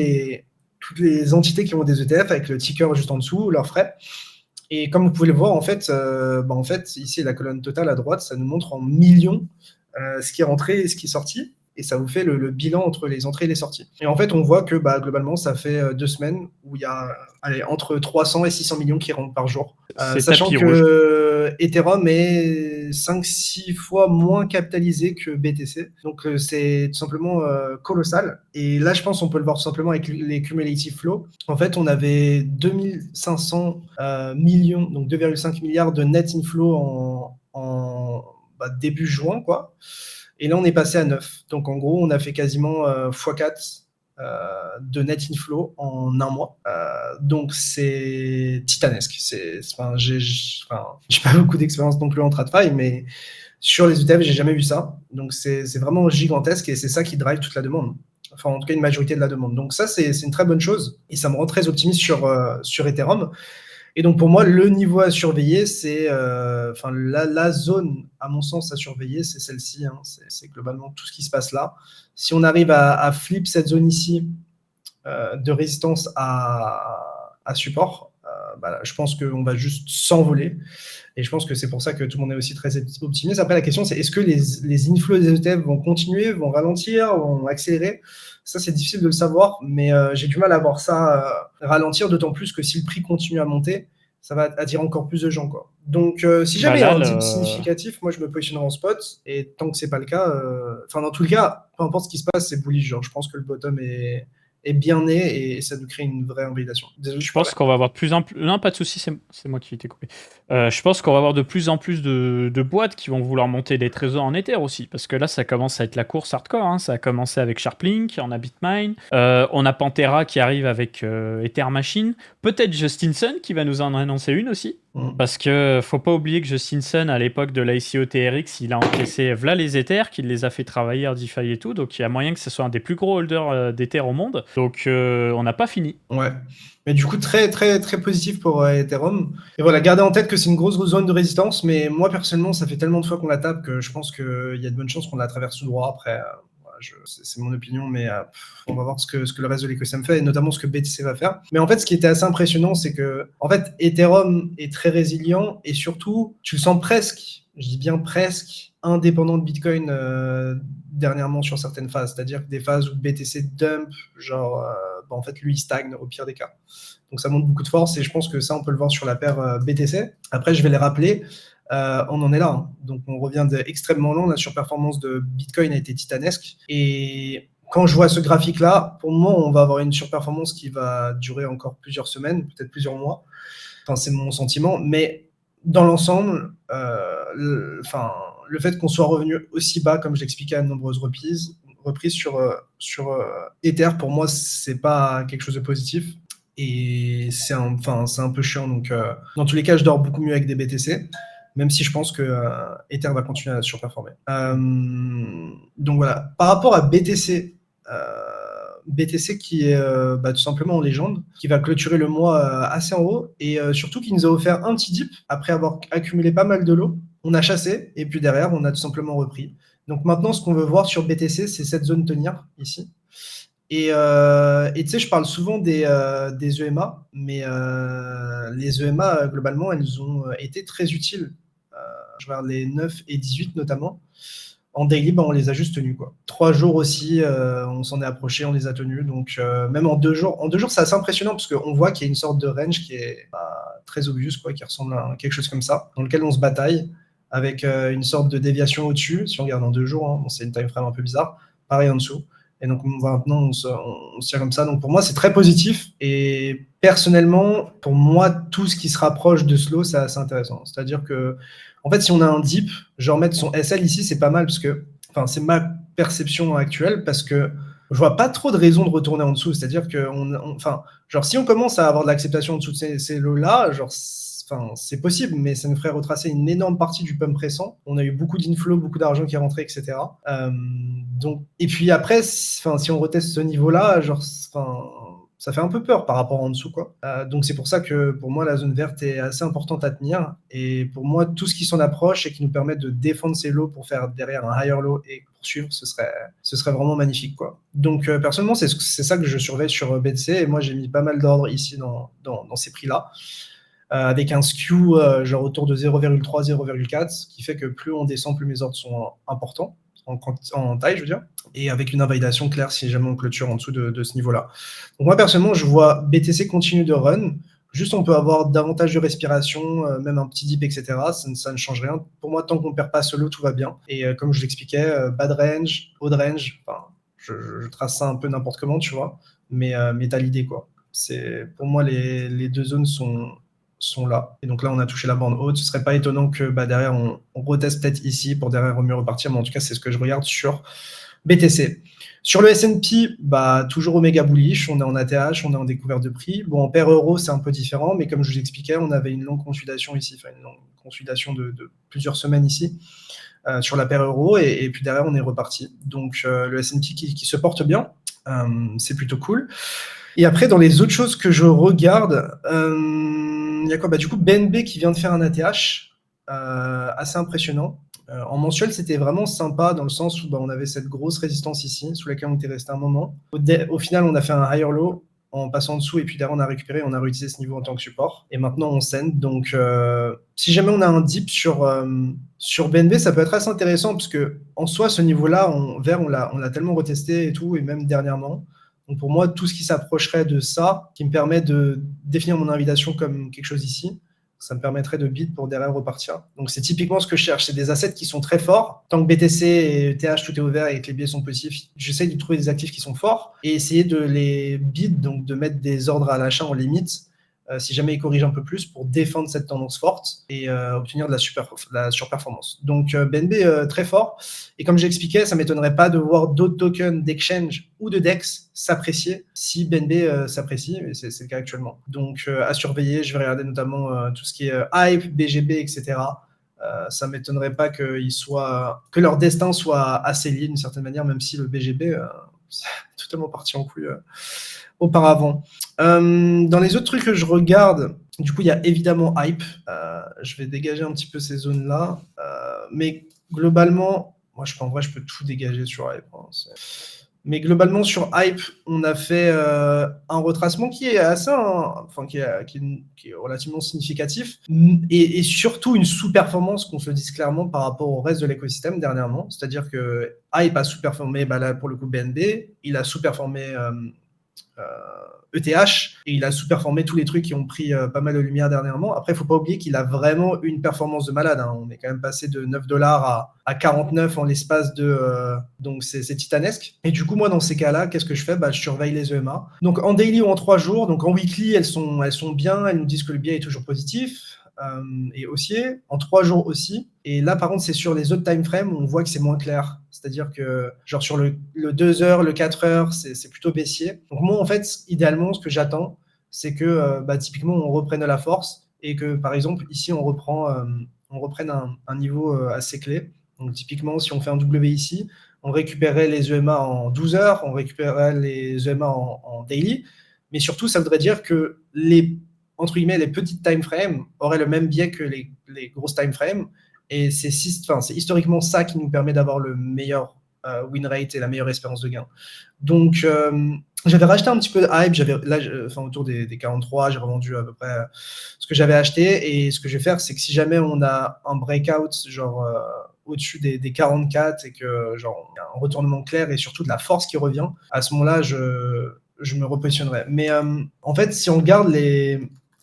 les entités qui ont des ETF avec le ticker juste en dessous, leurs frais. Et comme vous pouvez le voir, en fait, ici, la colonne totale à droite, ça nous montre en millions ce qui est rentré et ce qui est sorti. Et ça vous fait le bilan entre les entrées et les sorties. Et en fait, on voit que globalement, ça fait 2 semaines où il y a entre 300 et 600 millions qui rentrent par jour. Sachant que Ethereum est 5-6 fois moins capitalisé que BTC. Donc, c'est tout simplement colossal. Et là, je pense qu'on peut le voir tout simplement avec les cumulative flow. En fait, on avait 2500 millions, donc 2,5 milliards de net inflow en début juin, quoi. Et là, on est passé à 9. Donc, en gros, on a fait quasiment x4 de net inflow en un mois. Donc c'est titanesque. J'ai pas beaucoup d'expérience non plus en TradFi, mais sur les ETF, j'ai jamais vu ça. Donc c'est vraiment gigantesque et c'est ça qui drive toute la demande. Enfin, en tout cas, une majorité de la demande. Donc ça, c'est une très bonne chose et ça me rend très optimiste sur Ethereum. Et donc pour moi, le niveau à surveiller, c'est la zone, à mon sens, à surveiller, c'est celle-ci. Hein. C'est globalement tout ce qui se passe là. Si on arrive à flip cette zone ici de résistance à support, je pense qu'on va juste s'envoler. Et je pense que c'est pour ça que tout le monde est aussi très optimiste. Après, la question, c'est est-ce que les inflows des ETF vont continuer, vont ralentir, vont accélérer? Ça, c'est difficile de le savoir, mais j'ai du mal à voir ça ralentir, d'autant plus que si le prix continue à monter, ça va attirer encore plus de gens, quoi. Donc, si jamais il y a un dip significatif, moi, je me positionnerai en spot. Et tant que c'est pas le cas, dans tout le cas, peu importe ce qui se passe, c'est bullish. Genre, je pense que le bottom est bien né et ça nous crée une vraie invalidation. Désolé, je pense qu'on va avoir de plus en plus... Non, pas de souci, c'est moi qui t'ai coupé. Je pense qu'on va avoir de plus en plus de boîtes qui vont vouloir monter des trésors en Ether aussi, parce que là, ça commence à être la course hardcore. Hein. Ça a commencé avec Sharplink, on a Bitmine, on a Pantera qui arrive avec Ether Machine, peut-être Justinson qui va nous en annoncer une aussi. Parce que faut pas oublier que Justinson, à l'époque de l'ICO TRX, il a encaissé v'là les Ethers, qu'il les a fait travailler en DeFi et tout, donc il y a moyen que ce soit un des plus gros holders d'Ether au monde. Donc on n'a pas fini. Ouais. Mais du coup, très, très, très positif pour Ethereum. Et voilà, gardez en tête que c'est une grosse zone de résistance, mais moi, personnellement, ça fait tellement de fois qu'on la tape que je pense qu'il y a de bonnes chances qu'on la traverse tout droit. Après, c'est mon opinion, mais on va voir ce que le reste de l'écosystème fait, et notamment ce que BTC va faire. Mais en fait, ce qui était assez impressionnant, c'est que en fait, Ethereum est très résilient, et surtout, tu le sens presque, je dis bien presque, indépendant de Bitcoin dernièrement sur certaines phases. C'est-à-dire que des phases où BTC dump, genre, en fait, lui, il stagne au pire des cas. Donc ça montre beaucoup de force, et je pense que ça, on peut le voir sur la paire BTC. Après, je vais les rappeler. On en est là. Hein. Donc, on revient d'extrêmement long. La surperformance de Bitcoin a été titanesque. Et quand je vois ce graphique-là, pour moi, on va avoir une surperformance qui va durer encore plusieurs semaines, peut-être plusieurs mois. Enfin, c'est mon sentiment. Mais dans l'ensemble, le fait qu'on soit revenu aussi bas, comme je l'expliquais à de nombreuses reprises sur Ether, pour moi, c'est pas quelque chose de positif. Et c'est un peu chiant. Donc, dans tous les cas, je dors beaucoup mieux avec des BTC. Même si je pense que Ether va continuer à surperformer. Donc voilà. Par rapport à BTC, BTC qui est tout simplement en légende, qui va clôturer le mois assez en haut, et surtout qui nous a offert un petit dip après avoir accumulé pas mal de lots. On a chassé, et puis derrière, on a tout simplement repris. Donc maintenant, ce qu'on veut voir sur BTC, c'est cette zone tenir ici. Et tu sais, je parle souvent des EMA, mais les EMA, globalement, elles ont été très utiles. Je regarde les 9 et 18 notamment. En daily, on les a juste tenus, quoi. 3 jours aussi, on s'en est approché, on les a tenus. Donc, même en 2 jours, c'est assez impressionnant parce qu'on voit qu'il y a une sorte de range qui est très obvious, quoi, qui ressemble à quelque chose comme ça, dans lequel on se bataille avec une sorte de déviation au-dessus. Si on regarde en 2 jours, hein, c'est une time frame un peu bizarre. Pareil en dessous. Et donc maintenant, on se tient comme ça. Donc pour moi, c'est très positif. Et personnellement, pour moi, tout ce qui se rapproche de slow, c'est assez intéressant. C'est-à-dire que, en fait, si on a un dip, genre mettre son SL ici, c'est pas mal parce que, c'est ma perception actuelle, parce que je vois pas trop de raison de retourner en dessous. C'est-à-dire que, genre, si on commence à avoir de l'acceptation en dessous de ces lots-là, genre, c'est possible, mais ça nous ferait retracer une énorme partie du pump récent. On a eu beaucoup d'inflow, beaucoup d'argent qui est rentré, etc. Et puis après, si on reteste ce niveau-là, genre, ça fait un peu peur par rapport en dessous, quoi. Donc c'est pour ça que pour moi, la zone verte est assez importante à tenir. Et pour moi, tout ce qui s'en approche et qui nous permet de défendre ces lows pour faire derrière un higher low et poursuivre, ce serait vraiment magnifique, quoi. Donc personnellement, c'est ça que je surveille sur BTC. Et moi, j'ai mis pas mal d'ordre ici dans ces prix-là. Avec un skew genre autour de 0,3, 0,4, ce qui fait que plus on descend, plus mes ordres sont importants, en taille, je veux dire, et avec une invalidation claire si jamais on clôture en dessous de ce niveau-là. Donc moi, personnellement, je vois BTC continue de run, juste on peut avoir davantage de respiration, même un petit dip, etc. Ça ne change rien. Pour moi, tant qu'on ne perd pas solo, tout va bien. Et comme je l'expliquais, bad range, odd range, je trace ça un peu n'importe comment, tu vois, mais t'as l'idée, quoi. Pour moi, les deux zones sont là. Et donc là, on a touché la bande haute. Ce serait pas étonnant que derrière, on reteste peut-être ici pour derrière mieux repartir. Mais en tout cas, c'est ce que je regarde sur BTC. Sur le S&P, bah, toujours Omega bullish, on est en ATH, on est en découverte de prix. Bon, en paire euro, c'est un peu différent, mais comme je vous expliquais, on avait une longue consolidation ici, enfin une longue consolidation de plusieurs semaines ici sur la paire euro, et puis derrière, on est reparti. Donc le S&P qui se porte bien, c'est plutôt cool. Et après, dans les autres choses que je regarde, il y a quoi? Bah, du coup, BNB qui vient de faire un ATH assez impressionnant. En mensuel, c'était vraiment sympa dans le sens où bah, on avait cette grosse résistance ici, sous laquelle on était resté un moment. Au final, on a fait un higher low en passant en dessous, et puis derrière, on a récupéré, on a réutilisé ce niveau en tant que support. Et maintenant, on send. Donc, si jamais on a un dip sur BNB, ça peut être assez intéressant, parce que en soi, ce niveau-là, on l'a tellement retesté et tout, et même dernièrement. Donc pour moi, tout ce qui s'approcherait de ça, qui me permet de définir mon invitation comme quelque chose ici, ça me permettrait de bid pour derrière repartir. Donc c'est typiquement ce que je cherche. C'est des assets qui sont très forts. Tant que BTC et ETH, tout est ouvert et que les biais sont positifs, j'essaie de trouver des actifs qui sont forts et essayer de les bid, donc de mettre des ordres à l'achat en limite, si jamais ils corrigent un peu plus, pour défendre cette tendance forte et obtenir de la surperformance. Donc BNB très fort. Et comme j'expliquais, ça ne m'étonnerait pas de voir d'autres tokens d'exchange ou de DEX s'apprécier si BNB s'apprécie, et c'est le cas actuellement. Donc à surveiller, je vais regarder notamment tout ce qui est Hype, BGB, etc. Ça ne m'étonnerait pas que leur destin soit assez lié d'une certaine manière, même si le BGB c'est totalement parti en couille auparavant. Dans les autres trucs que je regarde, du coup, il y a évidemment Hype. Je vais dégager un petit peu ces zones-là. Mais globalement, moi, en vrai, je peux tout dégager sur Hype. Hein, mais globalement, sur Hype, on a fait un retracement qui est qui est relativement significatif, et surtout une sous-performance, qu'on se le dise clairement, par rapport au reste de l'écosystème dernièrement. C'est-à-dire que Hype a sous-performé, bah là, pour le coup, BNB, il a sous-performé ETH, et il a sous-performé tous les trucs qui ont pris pas mal de lumière dernièrement. Après, il ne faut pas oublier qu'il a vraiment une performance de malade. Hein. On est quand même passé de 9 $ à 49 en l'espace de... donc, c'est titanesque. Et du coup, moi, dans ces cas-là, qu'est-ce que je fais? Bah, je surveille les EMA. Donc, en daily ou en 3 jours. Donc, en weekly, elles sont bien. Elles nous disent que le biais est toujours positif. Et haussier, en 3 jours aussi. Et là, par contre, c'est sur les autres time frames où on voit que c'est moins clair. C'est-à-dire que, genre, sur le 2 heures, le 4 heures, c'est plutôt baissier. Donc, moi, en fait, idéalement, ce que j'attends, c'est que, typiquement, on reprenne la force et que, par exemple, ici, on reprenne un niveau assez clé. Donc, typiquement, si on fait un W ici, on récupérerait les EMA en 12 heures, on récupérerait les EMA en daily. Mais surtout, ça voudrait dire que entre guillemets, les petites time frames auraient le même biais que les grosses time frames. Et c'est historiquement ça qui nous permet d'avoir le meilleur win rate et la meilleure espérance de gain. Donc, j'avais racheté un petit peu de Hype. Autour des 43, j'ai revendu à peu près ce que j'avais acheté. Et ce que je vais faire, c'est que si jamais on a un breakout, genre au-dessus des 44, et que genre il y a un retournement clair et surtout de la force qui revient, à ce moment-là, je me repositionnerai. Mais en fait, si on regarde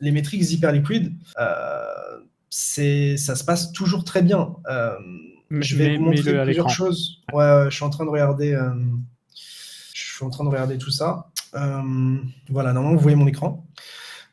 les métriques hyper liquides, ça se passe toujours très bien. Je vais vous montrer plusieurs choses. Ouais, je suis en train de regarder. Tout ça. Voilà, normalement vous voyez mon écran.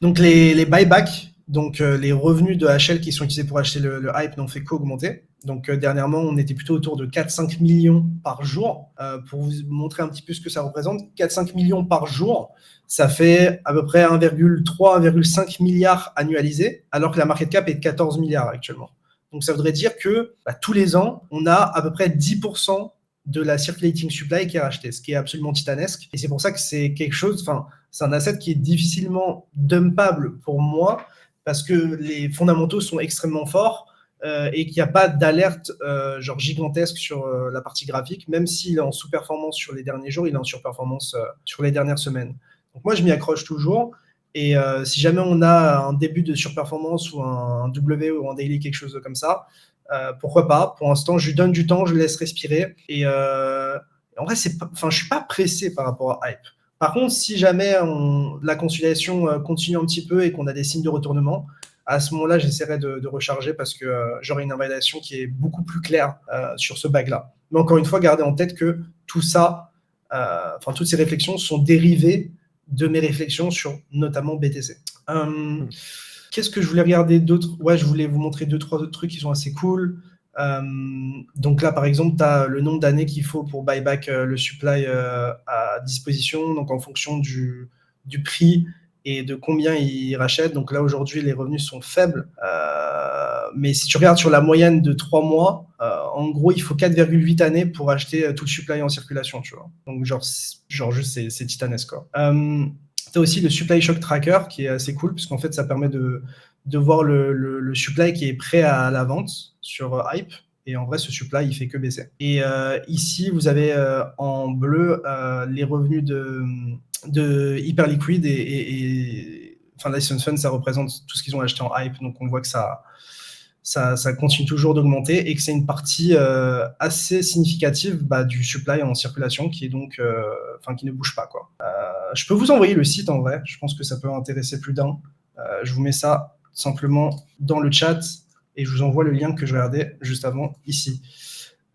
Donc les buybacks, donc les revenus de HL qui sont utilisés pour acheter le Hype n'ont fait qu'augmenter. Donc dernièrement, on était plutôt autour de 4-5 millions par jour. Pour vous montrer un petit peu ce que ça représente, 4-5 millions par jour, ça fait à peu près 1,3-1,5 milliard annualisé, alors que la market cap est de 14 milliards actuellement. Donc ça voudrait dire que tous les ans, on a à peu près 10% de la circulating supply qui est rachetée, ce qui est absolument titanesque. Et c'est pour ça que c'est quelque chose, c'est un asset qui est difficilement dumpable pour moi, parce que les fondamentaux sont extrêmement forts et qu'il n'y a pas d'alerte genre gigantesque sur la partie graphique, même s'il est en sous-performance sur les derniers jours, il est en surperformance sur les dernières semaines. Donc moi, je m'y accroche toujours. Et si jamais on a un début de surperformance ou un W ou un daily, quelque chose comme ça, pourquoi pas? Pour l'instant, je lui donne du temps, je le laisse respirer. Et en vrai, je suis pas pressé par rapport à Hype. Par contre, si jamais la consolidation continue un petit peu et qu'on a des signes de retournement, à ce moment-là, j'essaierai de recharger, parce que j'aurai une invalidation qui est beaucoup plus claire sur ce bag-là. Mais encore une fois, gardez en tête que tout ça, toutes ces réflexions sont dérivées de mes réflexions sur notamment BTC. Qu'est-ce que je voulais regarder d'autre? Ouais, je voulais vous montrer 2-3 autres trucs qui sont assez cool. Donc là, par exemple, tu as le nombre d'années qu'il faut pour buyback le supply à disposition, donc en fonction du prix et de combien ils rachètent. Donc là, aujourd'hui, les revenus sont faibles. Mais si tu regardes sur la moyenne de 3 mois, en gros, il faut 4,8 années pour acheter tout le supply en circulation, tu vois. Donc, genre juste, c'est titanesque, quoi. Tu as aussi le Supply Shock Tracker qui est assez cool, puisqu'en fait, ça permet de voir le supply qui est prêt à la vente sur Hype. Et en vrai, ce supply, il fait que baisser. Et ici, vous avez en bleu les revenus de Hyperliquid et enfin, License Fund, ça représente tout ce qu'ils ont acheté en Hype. Donc, on voit que ça continue toujours d'augmenter et que c'est une partie assez significative du supply en circulation qui est donc, qui ne bouge pas, quoi. Je peux vous envoyer le site en vrai. Je pense que ça peut intéresser plus d'un. Je vous mets ça simplement dans le chat et je vous envoie le lien que je regardais juste avant ici.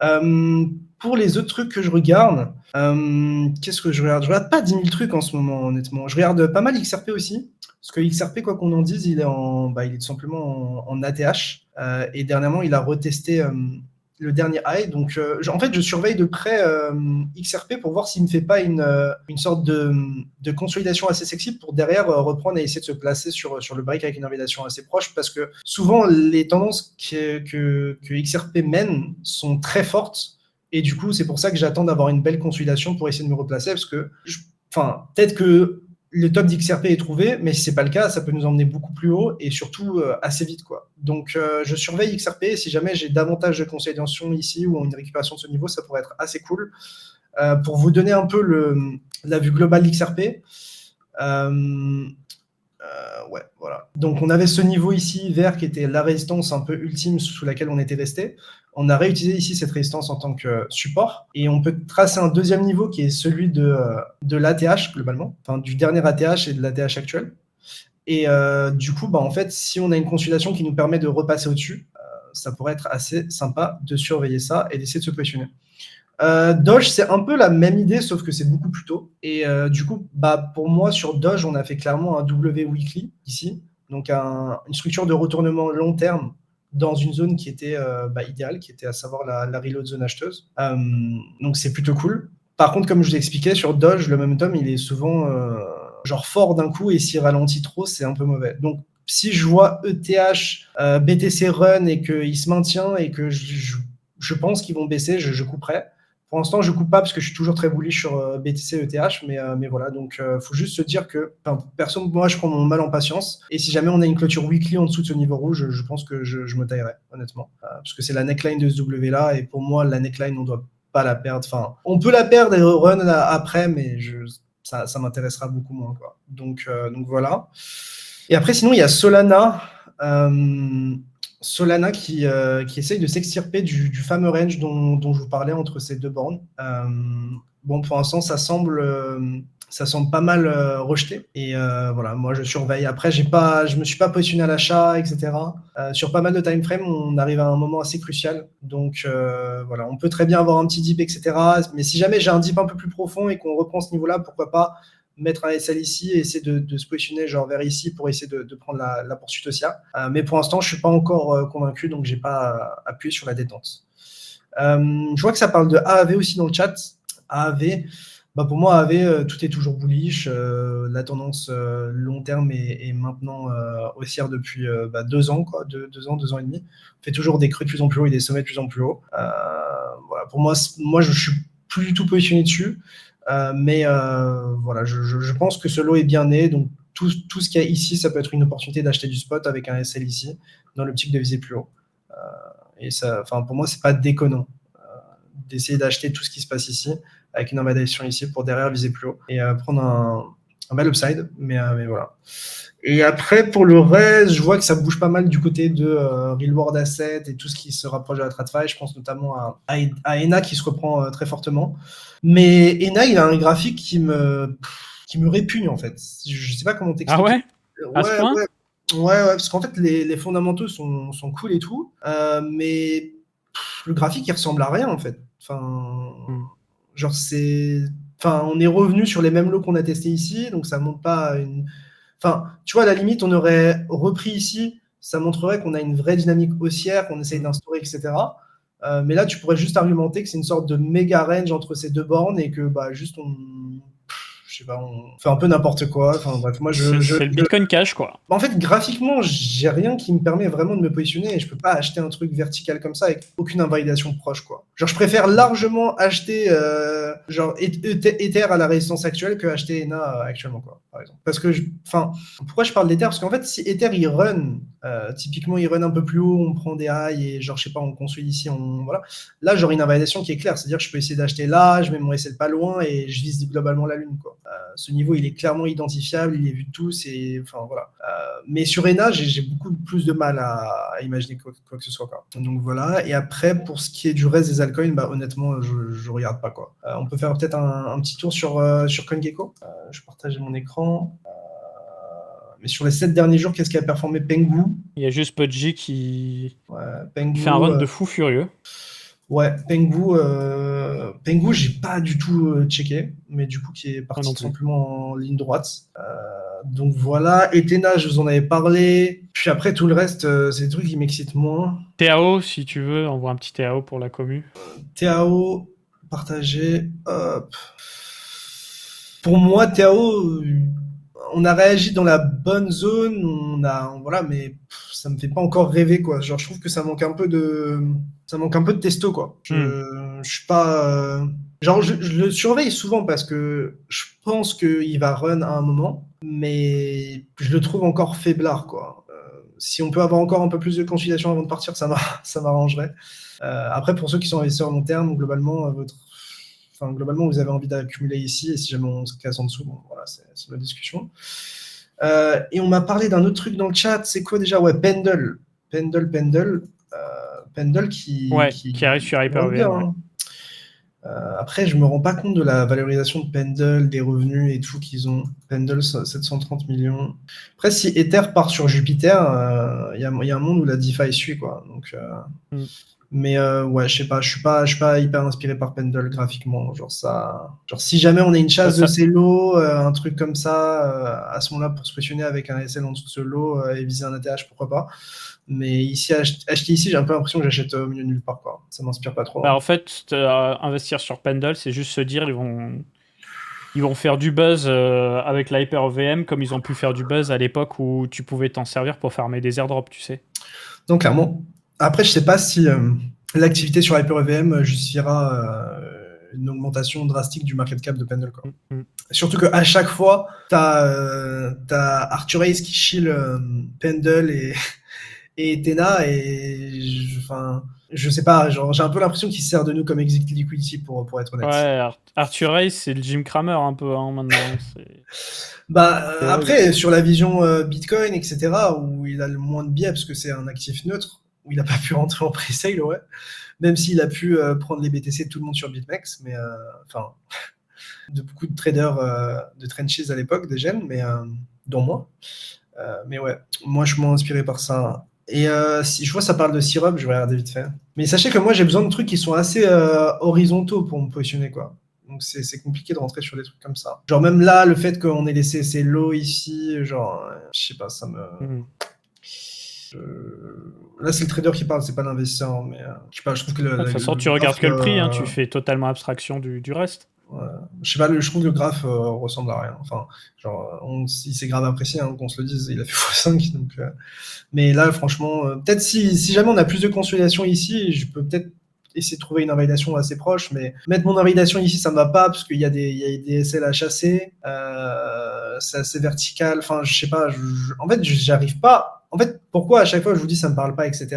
Pour les autres trucs que je regarde, qu'est-ce que je regarde? Je regarde pas 10 000 trucs en ce moment, honnêtement. Je regarde pas mal XRP aussi, parce que XRP, quoi qu'on en dise, il est tout simplement en ATH. Et dernièrement, il a retesté le dernier high. Donc, en fait, je surveille de près XRP pour voir s'il ne fait pas une sorte de consolidation assez sexy pour derrière reprendre et essayer de se placer sur le break avec une invalidation assez proche. Parce que souvent, les tendances que XRP mène sont très fortes. Et du coup, c'est pour ça que j'attends d'avoir une belle consolidation pour essayer de me replacer. Parce que, peut-être que le top d'XRP est trouvé, mais si c'est pas le cas, ça peut nous emmener beaucoup plus haut et surtout assez vite, quoi. Donc je surveille XRP et si jamais j'ai davantage de consolidation ici ou une récupération de ce niveau, ça pourrait être assez cool. Pour vous donner un peu la vue globale d'XRP, ouais, voilà. Donc on avait ce niveau ici vert qui était la résistance un peu ultime sous laquelle on était resté. On a réutilisé ici cette résistance en tant que support et on peut tracer un deuxième niveau qui est celui de l'ATH globalement, enfin du dernier ATH et de l'ATH actuel. Et du coup, en fait, si on a une consolidation qui nous permet de repasser au-dessus, ça pourrait être assez sympa de surveiller ça et d'essayer de se positionner. Doge, c'est un peu la même idée, sauf que c'est beaucoup plus tôt. Et du coup, pour moi, sur Doge, on a fait clairement un W weekly ici, donc une structure de retournement long terme dans une zone qui était idéale, qui était à savoir la reload zone acheteuse. Donc c'est plutôt cool. Par contre, comme je vous expliquais, sur Doge, le momentum, il est souvent genre fort d'un coup, et s'il ralentit trop, c'est un peu mauvais. Donc si je vois ETH, BTC run et qu'il se maintient et que je pense qu'ils vont baisser, je couperai. Pour l'instant, je ne coupe pas parce que je suis toujours très bullish sur BTC et ETH, mais voilà, donc faut juste se dire que, perso, moi, je prends mon mal en patience, et si jamais on a une clôture weekly en dessous de ce niveau rouge, je pense que je me taillerai, honnêtement, parce que c'est la neckline de ce W-là, et pour moi, la neckline, on ne doit pas la perdre, enfin, on peut la perdre et run après, mais ça m'intéressera beaucoup moins, quoi. Donc voilà. Et après, sinon, il y a Solana, Solana qui essaye de s'extirper du fameux range dont je vous parlais entre ces deux bornes. Bon, pour l'instant, ça semble pas mal rejeté. Et voilà, moi, je surveille. Après, je me suis pas positionné à l'achat, etc. Sur pas mal de time frame, on arrive à un moment assez crucial. Donc voilà, on peut très bien avoir un petit dip, etc. Mais si jamais j'ai un dip un peu plus profond et qu'on reprend ce niveau-là, pourquoi pas mettre un SL ici et essayer de se positionner genre vers ici pour essayer de prendre la poursuite haussière. Mais pour l'instant, je ne suis pas encore convaincu, donc je n'ai pas appuyé sur la détente. Je vois que ça parle de AAV aussi dans le chat. AAV, pour moi, AAV, tout est toujours bullish. La tendance long terme est maintenant haussière depuis 2 ans, quoi, 2 ans, 2 ans et demi. On fait toujours des creux de plus en plus haut et des sommets de plus en plus haut. Voilà, pour moi, je ne suis plus du tout positionné dessus. Mais voilà, je pense que ce lot est bien né. Donc, tout ce qu'il y a ici, ça peut être une opportunité d'acheter du spot avec un SL ici, dans l'optique de viser plus haut. Et ça, pour moi, c'est pas déconnant d'essayer d'acheter tout ce qui se passe ici, avec une invalidation ici, pour derrière viser plus haut et prendre un bel upside. Mais voilà. Et après, pour le reste, je vois que ça bouge pas mal du côté de Real World Asset et tout ce qui se rapproche de la TradFi. Je pense notamment à ENA qui se reprend très fortement. Mais ENA, il a un graphique qui me répugne, en fait. Je sais pas comment t'expliquer. Ah ouais? À ce point? Ouais, parce qu'en fait, les fondamentaux sont cool et tout, mais le graphique, il ressemble à rien, en fait. Genre, on est revenu sur les mêmes lots qu'on a testés ici, donc ça montre pas une... tu vois, à la limite, on aurait repris ici, ça montrerait qu'on a une vraie dynamique haussière, qu'on essaye d'instaurer, etc. Mais là, tu pourrais juste argumenter que c'est une sorte de méga range entre ces deux bornes et que bah, juste je sais pas, on fait un peu n'importe quoi. Enfin bref, moi C'est le Bitcoin Cash, quoi. En fait, graphiquement, j'ai rien qui me permet vraiment de me positionner et je peux pas acheter un truc vertical comme ça avec aucune invalidation proche, quoi. Genre, je préfère largement acheter genre Ether à la résistance actuelle que acheter ENA actuellement, quoi, par exemple. Parce que, enfin, pourquoi je parle d'Ether? Parce qu'en fait, si Ether il run, typiquement il run un peu plus haut, on prend des highs et genre, je sais pas, on construit ici, voilà. Là, j'aurai une invalidation qui est claire, c'est-à-dire que je peux essayer d'acheter là, je mets mon SL pas loin et je vise globalement la lune, quoi. Ce niveau, il est clairement identifiable, il est vu de tous et enfin voilà. Mais sur ENA, j'ai beaucoup plus de mal à imaginer quoi que ce soit, quoi. Donc voilà. Et après, pour ce qui est du reste des altcoins, bah, honnêtement, je regarde pas, quoi. On peut faire peut-être un petit tour sur CoinGecko. Je partage mon écran. Mais sur les 7 derniers jours, qu'est-ce qui a performé? Pengu. Il y a juste Pudgy qui Pengu, fait un run de fou furieux. Ouais, Pengu, j'ai pas du tout checké, mais du coup, qui est parti tout simplement en ligne droite. Donc voilà, Etena, je vous en avais parlé. Puis après, tout le reste, c'est des trucs qui m'excitent moins. TAO, si tu veux, envoie un petit TAO pour la commu. TAO, partagé, hop. Pour moi, TAO, on a réagi dans la bonne zone, voilà, mais ça me fait pas encore rêver, quoi. Genre, je trouve que ça manque un peu de testo, quoi. Je suis pas, genre, je le surveille souvent parce que je pense qu'il va run à un moment, mais je le trouve encore faiblard, quoi. Si on peut avoir encore un peu plus de consolidation avant de partir, ça m'arrangerait. Après, pour ceux qui sont investisseurs long terme, globalement, globalement, vous avez envie d'accumuler ici, et si jamais on se casse en dessous, bon, voilà, c'est la discussion. Et on m'a parlé d'un autre truc dans le chat, c'est quoi déjà? Ouais, Pendle. Pendle qui arrive sur HyperVM. Hein. Après, je me rends pas compte de la valorisation de Pendle, des revenus et tout qu'ils ont. Pendle, 730 millions. Après, si Ether part sur Jupiter, il y a un monde où la DeFi suit, quoi. Donc, mais ouais, je sais pas, je suis pas hyper inspiré par Pendle graphiquement. Genre si jamais on a une chasse de ces lots, un truc comme ça, à ce moment-là, pour se positionner avec un SL en dessous de ce lot et viser un ATH, pourquoi pas. Mais ici, acheter ici, j'ai un peu l'impression que j'achète au milieu de nulle part, quoi. Ça m'inspire pas trop. Bah, en fait, investir sur Pendle, c'est juste se dire ils vont faire du buzz avec la HyperVM comme ils ont pu faire du buzz à l'époque où tu pouvais t'en servir pour farmer des airdrops, tu sais. Donc clairement. Après, je sais pas si l'activité sur HyperVM justifiera une augmentation drastique du market cap de Pendle, quoi. Surtout qu'à chaque fois, t'as Arthur Hayes qui chill Pendle et Etena, et je sais pas, genre, j'ai un peu l'impression qu'il sert de nous comme exit liquidity pour être honnête. Ouais, Arthur Hayes, c'est le Jim Cramer un peu, hein, maintenant. Bah, après, sur la vision Bitcoin, etc., où il a le moins de biais parce que c'est un actif neutre, où il n'a pas pu rentrer en pre-sale, ouais. Même s'il a pu prendre les BTC de tout le monde sur BitMEX, mais enfin, de beaucoup de traders de trenches à l'époque, des gemmes, mais dont moi. Mais ouais, moi je suis moins inspiré par ça. Et si je vois ça parle de syrup, je vais regarder vite fait. Mais sachez que moi j'ai besoin de trucs qui sont assez horizontaux pour me positionner, quoi. Donc c'est compliqué de rentrer sur des trucs comme ça. Genre même là, le fait qu'on ait laissé ces lows ici, genre, je sais pas, ça me... Là, c'est le trader qui parle, c'est pas l'investisseur, mais je sais pas, je trouve que de toute façon, tu regardes que le prix, hein, tu fais totalement abstraction du reste. Ouais. Je sais pas, je trouve que le graphe ressemble à rien. Enfin, genre, il s'est grave apprécié, hein, qu'on se le dise, il a fait x5, donc... Mais là, franchement, peut-être si jamais on a plus de consolidation ici, je peux peut-être essayer de trouver une invalidation assez proche, mais mettre mon invalidation ici, ça me va pas, parce qu'il y a des SL à chasser, c'est assez vertical, enfin, je sais pas, en fait, j'arrive pas... En fait, pourquoi à chaque fois je vous dis ça me parle pas, etc.,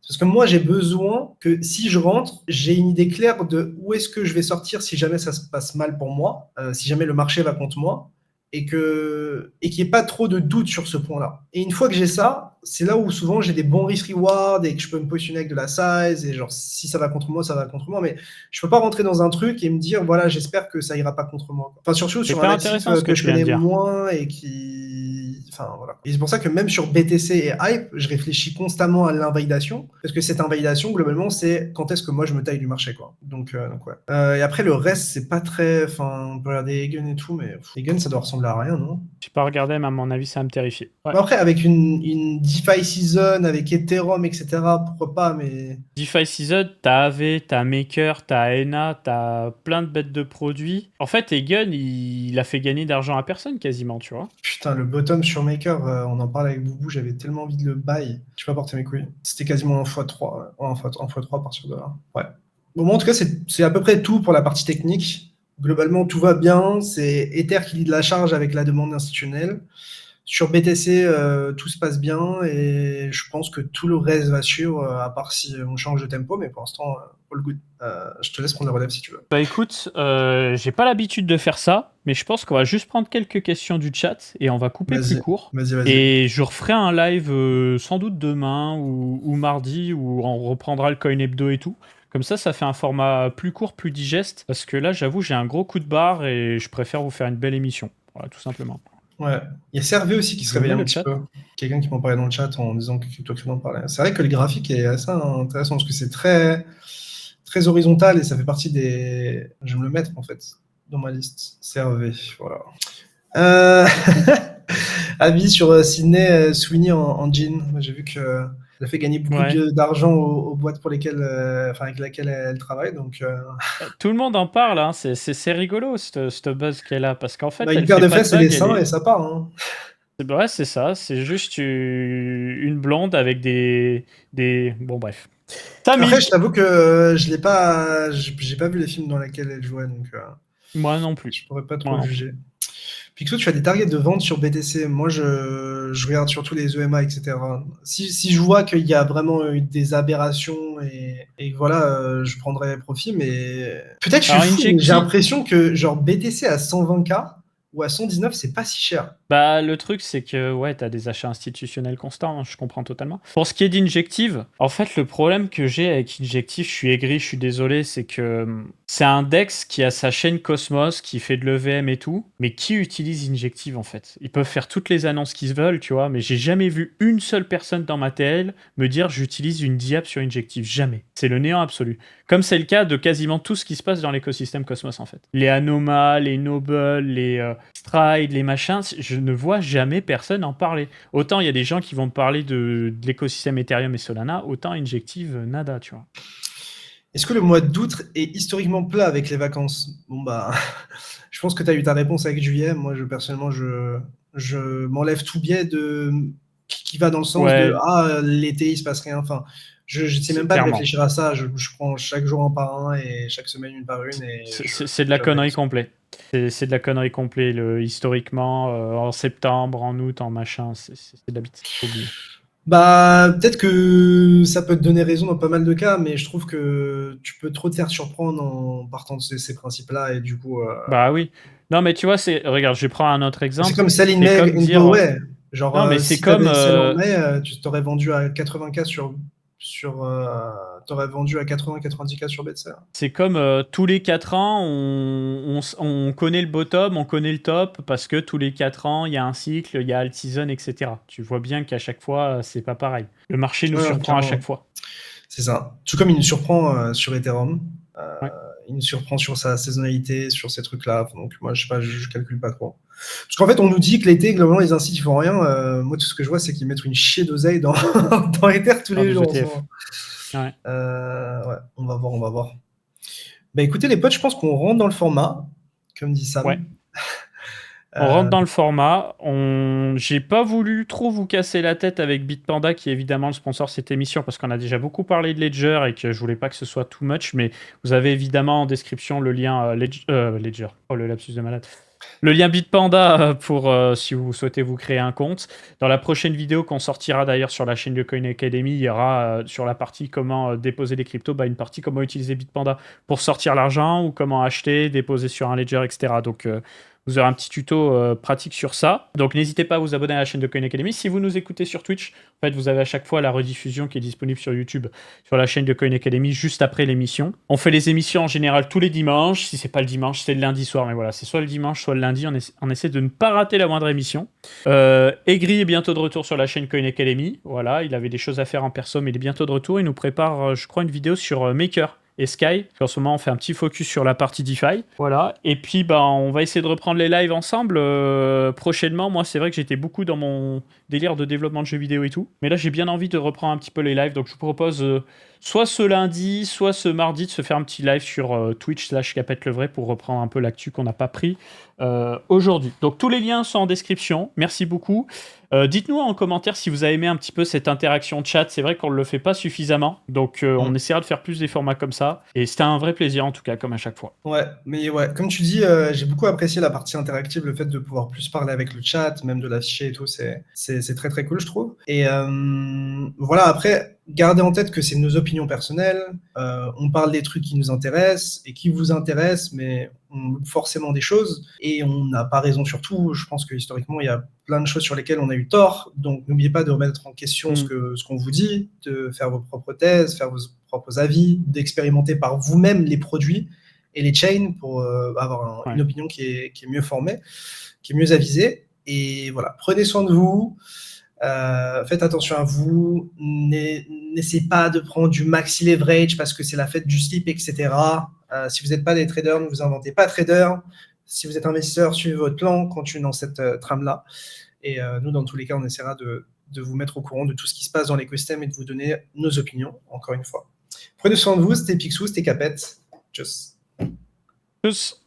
parce que moi, j'ai besoin que si je rentre, j'ai une idée claire de où est-ce que je vais sortir si jamais ça se passe mal pour moi, si jamais le marché va contre moi, et qu'il n'y ait pas trop de doute sur ce point-là. Et une fois que j'ai ça, c'est là où souvent j'ai des bons risk-reward et que je peux me positionner avec de la size, et genre si ça va contre moi, ça va contre moi, mais je peux pas rentrer dans un truc et me dire, voilà, j'espère que ça ira pas contre moi. Enfin, surtout sur un actif que je connais moins et qui... Enfin, voilà. Et c'est pour ça que même sur BTC et Hype, je réfléchis constamment à l'invalidation, parce que cette invalidation, globalement, c'est quand est-ce que moi je me taille du marché, quoi. Donc ouais. Et après, le reste, c'est pas très... Enfin, on peut regarder Egan et tout, mais Egan, ça doit ressembler à rien, non? J'ai pas regardé, mais à mon avis, ça va me terrifier. Ouais. Après, avec une DeFi Season avec Ethereum, etc., pourquoi pas, mais... DeFi Season, t'as AV, t'as Maker, t'as ENA, t'as plein de bêtes de produits. En fait, Egun, il a fait gagner d'argent à personne quasiment, tu vois. Putain, le bottom sur Maker, on en parlait avec Boubou, j'avais tellement envie de le buy. Je peux pas porter mes couilles. C'était quasiment en x3, en x3 à partir de là. Ouais. Bon, moi, en tout cas, c'est à peu près tout pour la partie technique. Globalement, tout va bien. C'est Ether qui lit de la charge avec la demande institutionnelle. Sur BTC, tout se passe bien et je pense que tout le reste va suivre, à part si on change de tempo, mais pour l'instant, all good. Je te laisse prendre la relève si tu veux. Bah écoute, j'ai pas l'habitude de faire ça, mais je pense qu'on va juste prendre quelques questions du chat et on va couper plus court. Vas-y. Et je referai un live sans doute demain ou mardi où on reprendra le Coin Hebdo et tout. Comme ça fait un format plus court, plus digeste, parce que là, j'avoue, j'ai un gros coup de barre et je préfère vous faire une belle émission. Voilà, tout simplement. Ouais. Il y a Servé aussi qui se réveille un petit peu. Quelqu'un qui m'en parlait dans le chat en disant que toi tu m'en parlais. C'est vrai que le graphique est assez intéressant parce que c'est très, très horizontal et ça fait partie des... Je vais me le mettre en fait dans ma liste. Servé, voilà. Avis sur Sydney Sweeney en jean. J'ai vu que elle a fait gagner beaucoup d'argent aux boîtes pour lesquelles, avec lesquelles elle travaille. Donc, tout le monde en parle, hein. C'est rigolo ce buzz qu'elle a parce qu'en fait, une paire de fesses et des seins et ça part. Hein. Ouais, c'est ça. C'est juste une blonde avec des... Bon, bref. Après, je t'avoue que j'ai pas vu les films dans lesquels elle jouait, donc moi non plus. Je pourrais pas trop juger. Pixo, tu as des targets de vente sur BTC. Moi, je regarde surtout les EMA, etc. Si je vois qu'il y a vraiment eu des aberrations et voilà, je prendrais profit, mais peut-être je suis fou, j'ai l'impression que genre BTC à 120K ou à 119, c'est pas si cher. Bah, le truc, c'est que ouais, t'as des achats institutionnels constants, hein, je comprends totalement. Pour ce qui est d'Injective, en fait, le problème que j'ai avec Injective, je suis aigri, je suis désolé, c'est que c'est un DEX qui a sa chaîne Cosmos, qui fait de l'EVM et tout, mais qui utilise Injective, en fait? Ils peuvent faire toutes les annonces qu'ils veulent, tu vois, mais j'ai jamais vu une seule personne dans ma TL me dire j'utilise une DIAP sur Injective. Jamais. C'est le néant absolu. Comme c'est le cas de quasiment tout ce qui se passe dans l'écosystème Cosmos, en fait. Les Anoma, les Noble, les Stride, les machins, je ne vois jamais personne en parler. Autant il y a des gens qui vont me parler de l'écosystème Ethereum et Solana, autant Injective, nada, tu vois. Est-ce que le mois d'août est historiquement plat avec les vacances? Bon bah, je pense que tu as eu ta réponse avec juillet. Moi, personnellement, je m'enlève tout biais qui va dans le sens de l'été, il se passe rien. Enfin, je sais même pas de réfléchir à ça. Je prends chaque jour un par un et chaque semaine une par une. C'est de la connerie complète. C'est de la connerie complète. Historiquement, en septembre, en août, en machin, c'est de la bite. Bah, peut-être que ça peut te donner raison dans pas mal de cas, mais je trouve que tu peux trop te faire surprendre en partant de ces principes-là et du coup... Bah oui. Non, mais tu vois, regarde, je prends un autre exemple. C'est comme Saline Meg, ouais. Genre, non, mais si t'avais celle en mai, tu t'aurais vendu à 80K t'aurais vendu à 80-90K sur BTC. C'est comme tous les 4 ans, on connaît le bottom, on connaît le top, parce que tous les 4 ans, il y a un cycle, il y a alt season, etc. Tu vois bien qu'à chaque fois, c'est pas pareil. Le marché nous surprend à chaque fois. C'est ça. Tout comme il nous surprend sur Ethereum. Il nous surprend sur sa saisonnalité, sur ces trucs-là. Donc moi, je sais pas, je calcule pas trop. Parce qu'en fait, on nous dit que l'été, globalement, les incits, ils font rien. Moi, tout ce que je vois, c'est qu'ils mettent une chier d'oseille dans Ether tous les jours. Ouais. On va voir. Bah écoutez les potes, je pense qu'on rentre dans le format, comme dit Sam. Ouais. On rentre dans le format. J'ai pas voulu trop vous casser la tête avec Bitpanda, qui est évidemment le sponsor de cette émission, parce qu'on a déjà beaucoup parlé de Ledger et que je voulais pas que ce soit too much, mais vous avez évidemment en description le lien Ledger. Oh, le lapsus de malade. Le lien Bitpanda pour si vous souhaitez vous créer un compte. Dans la prochaine vidéo qu'on sortira d'ailleurs sur la chaîne de Coin Academy, il y aura sur la partie comment déposer des cryptos, une partie comment utiliser Bitpanda pour sortir l'argent ou comment acheter, déposer sur un Ledger, etc. Donc vous aurez un petit tuto pratique sur ça. Donc n'hésitez pas à vous abonner à la chaîne de Coin Academy. Si vous nous écoutez sur Twitch, en fait, vous avez à chaque fois la rediffusion qui est disponible sur YouTube, sur la chaîne de Coin Academy, juste après l'émission. On fait les émissions en général tous les dimanches. Si c'est pas le dimanche, c'est le lundi soir. Mais voilà, c'est soit le dimanche, soit le lundi. On essaie de ne pas rater la moindre émission. Aigri est bientôt de retour sur la chaîne Coin Academy. Voilà, il avait des choses à faire en perso, mais il est bientôt de retour. Il nous prépare, je crois, une vidéo sur Maker. et Sky. En ce moment, on fait un petit focus sur la partie DeFi. Voilà. Et puis, bah, on va essayer de reprendre les lives ensemble prochainement. Moi, c'est vrai que j'étais beaucoup dans mon délire de développement de jeux vidéo et tout. Mais là, j'ai bien envie de reprendre un petit peu les lives. Donc, je vous propose soit ce lundi, soit ce mardi de se faire un petit live sur Twitch/CapetteLevray pour reprendre un peu l'actu qu'on n'a pas pris aujourd'hui. Donc, tous les liens sont en description. Merci beaucoup. Dites-nous en commentaire si vous avez aimé un petit peu cette interaction chat. C'est vrai qu'on ne le fait pas suffisamment. Donc, on essaiera de faire plus des formats comme ça. Et c'était un vrai plaisir, en tout cas, comme à chaque fois. Ouais, mais ouais, comme tu dis, j'ai beaucoup apprécié la partie interactive, le fait de pouvoir plus parler avec le chat, même de l'afficher et tout, c'est très très cool, je trouve. Et voilà, après, gardez en tête que c'est nos opinions personnelles, on parle des trucs qui nous intéressent et qui vous intéressent, mais on loupe forcément des choses et on n'a pas raison sur tout. Je pense que historiquement, il y a plein de choses sur lesquelles on a eu tort, donc n'oubliez pas de remettre en question ce qu'on vous dit, de faire vos propres thèses, faire vos propres avis, d'expérimenter par vous-même les produits et les chains pour avoir une opinion qui est mieux formée, qui est mieux avisée. Et voilà, prenez soin de vous, faites attention à vous, n'essayez pas de prendre du maxi leverage parce que c'est la fête du slip, etc. Si vous n'êtes pas des traders, ne vous inventez pas trader. Si vous êtes investisseur, suivez votre plan, continuez dans cette trame-là. Et nous, dans tous les cas, on essaiera de vous mettre au courant de tout ce qui se passe dans l'écosystème et de vous donner nos opinions, encore une fois. Prenez soin de vous, c'était Picsou, c'était Capet. Tchuss. Tchuss.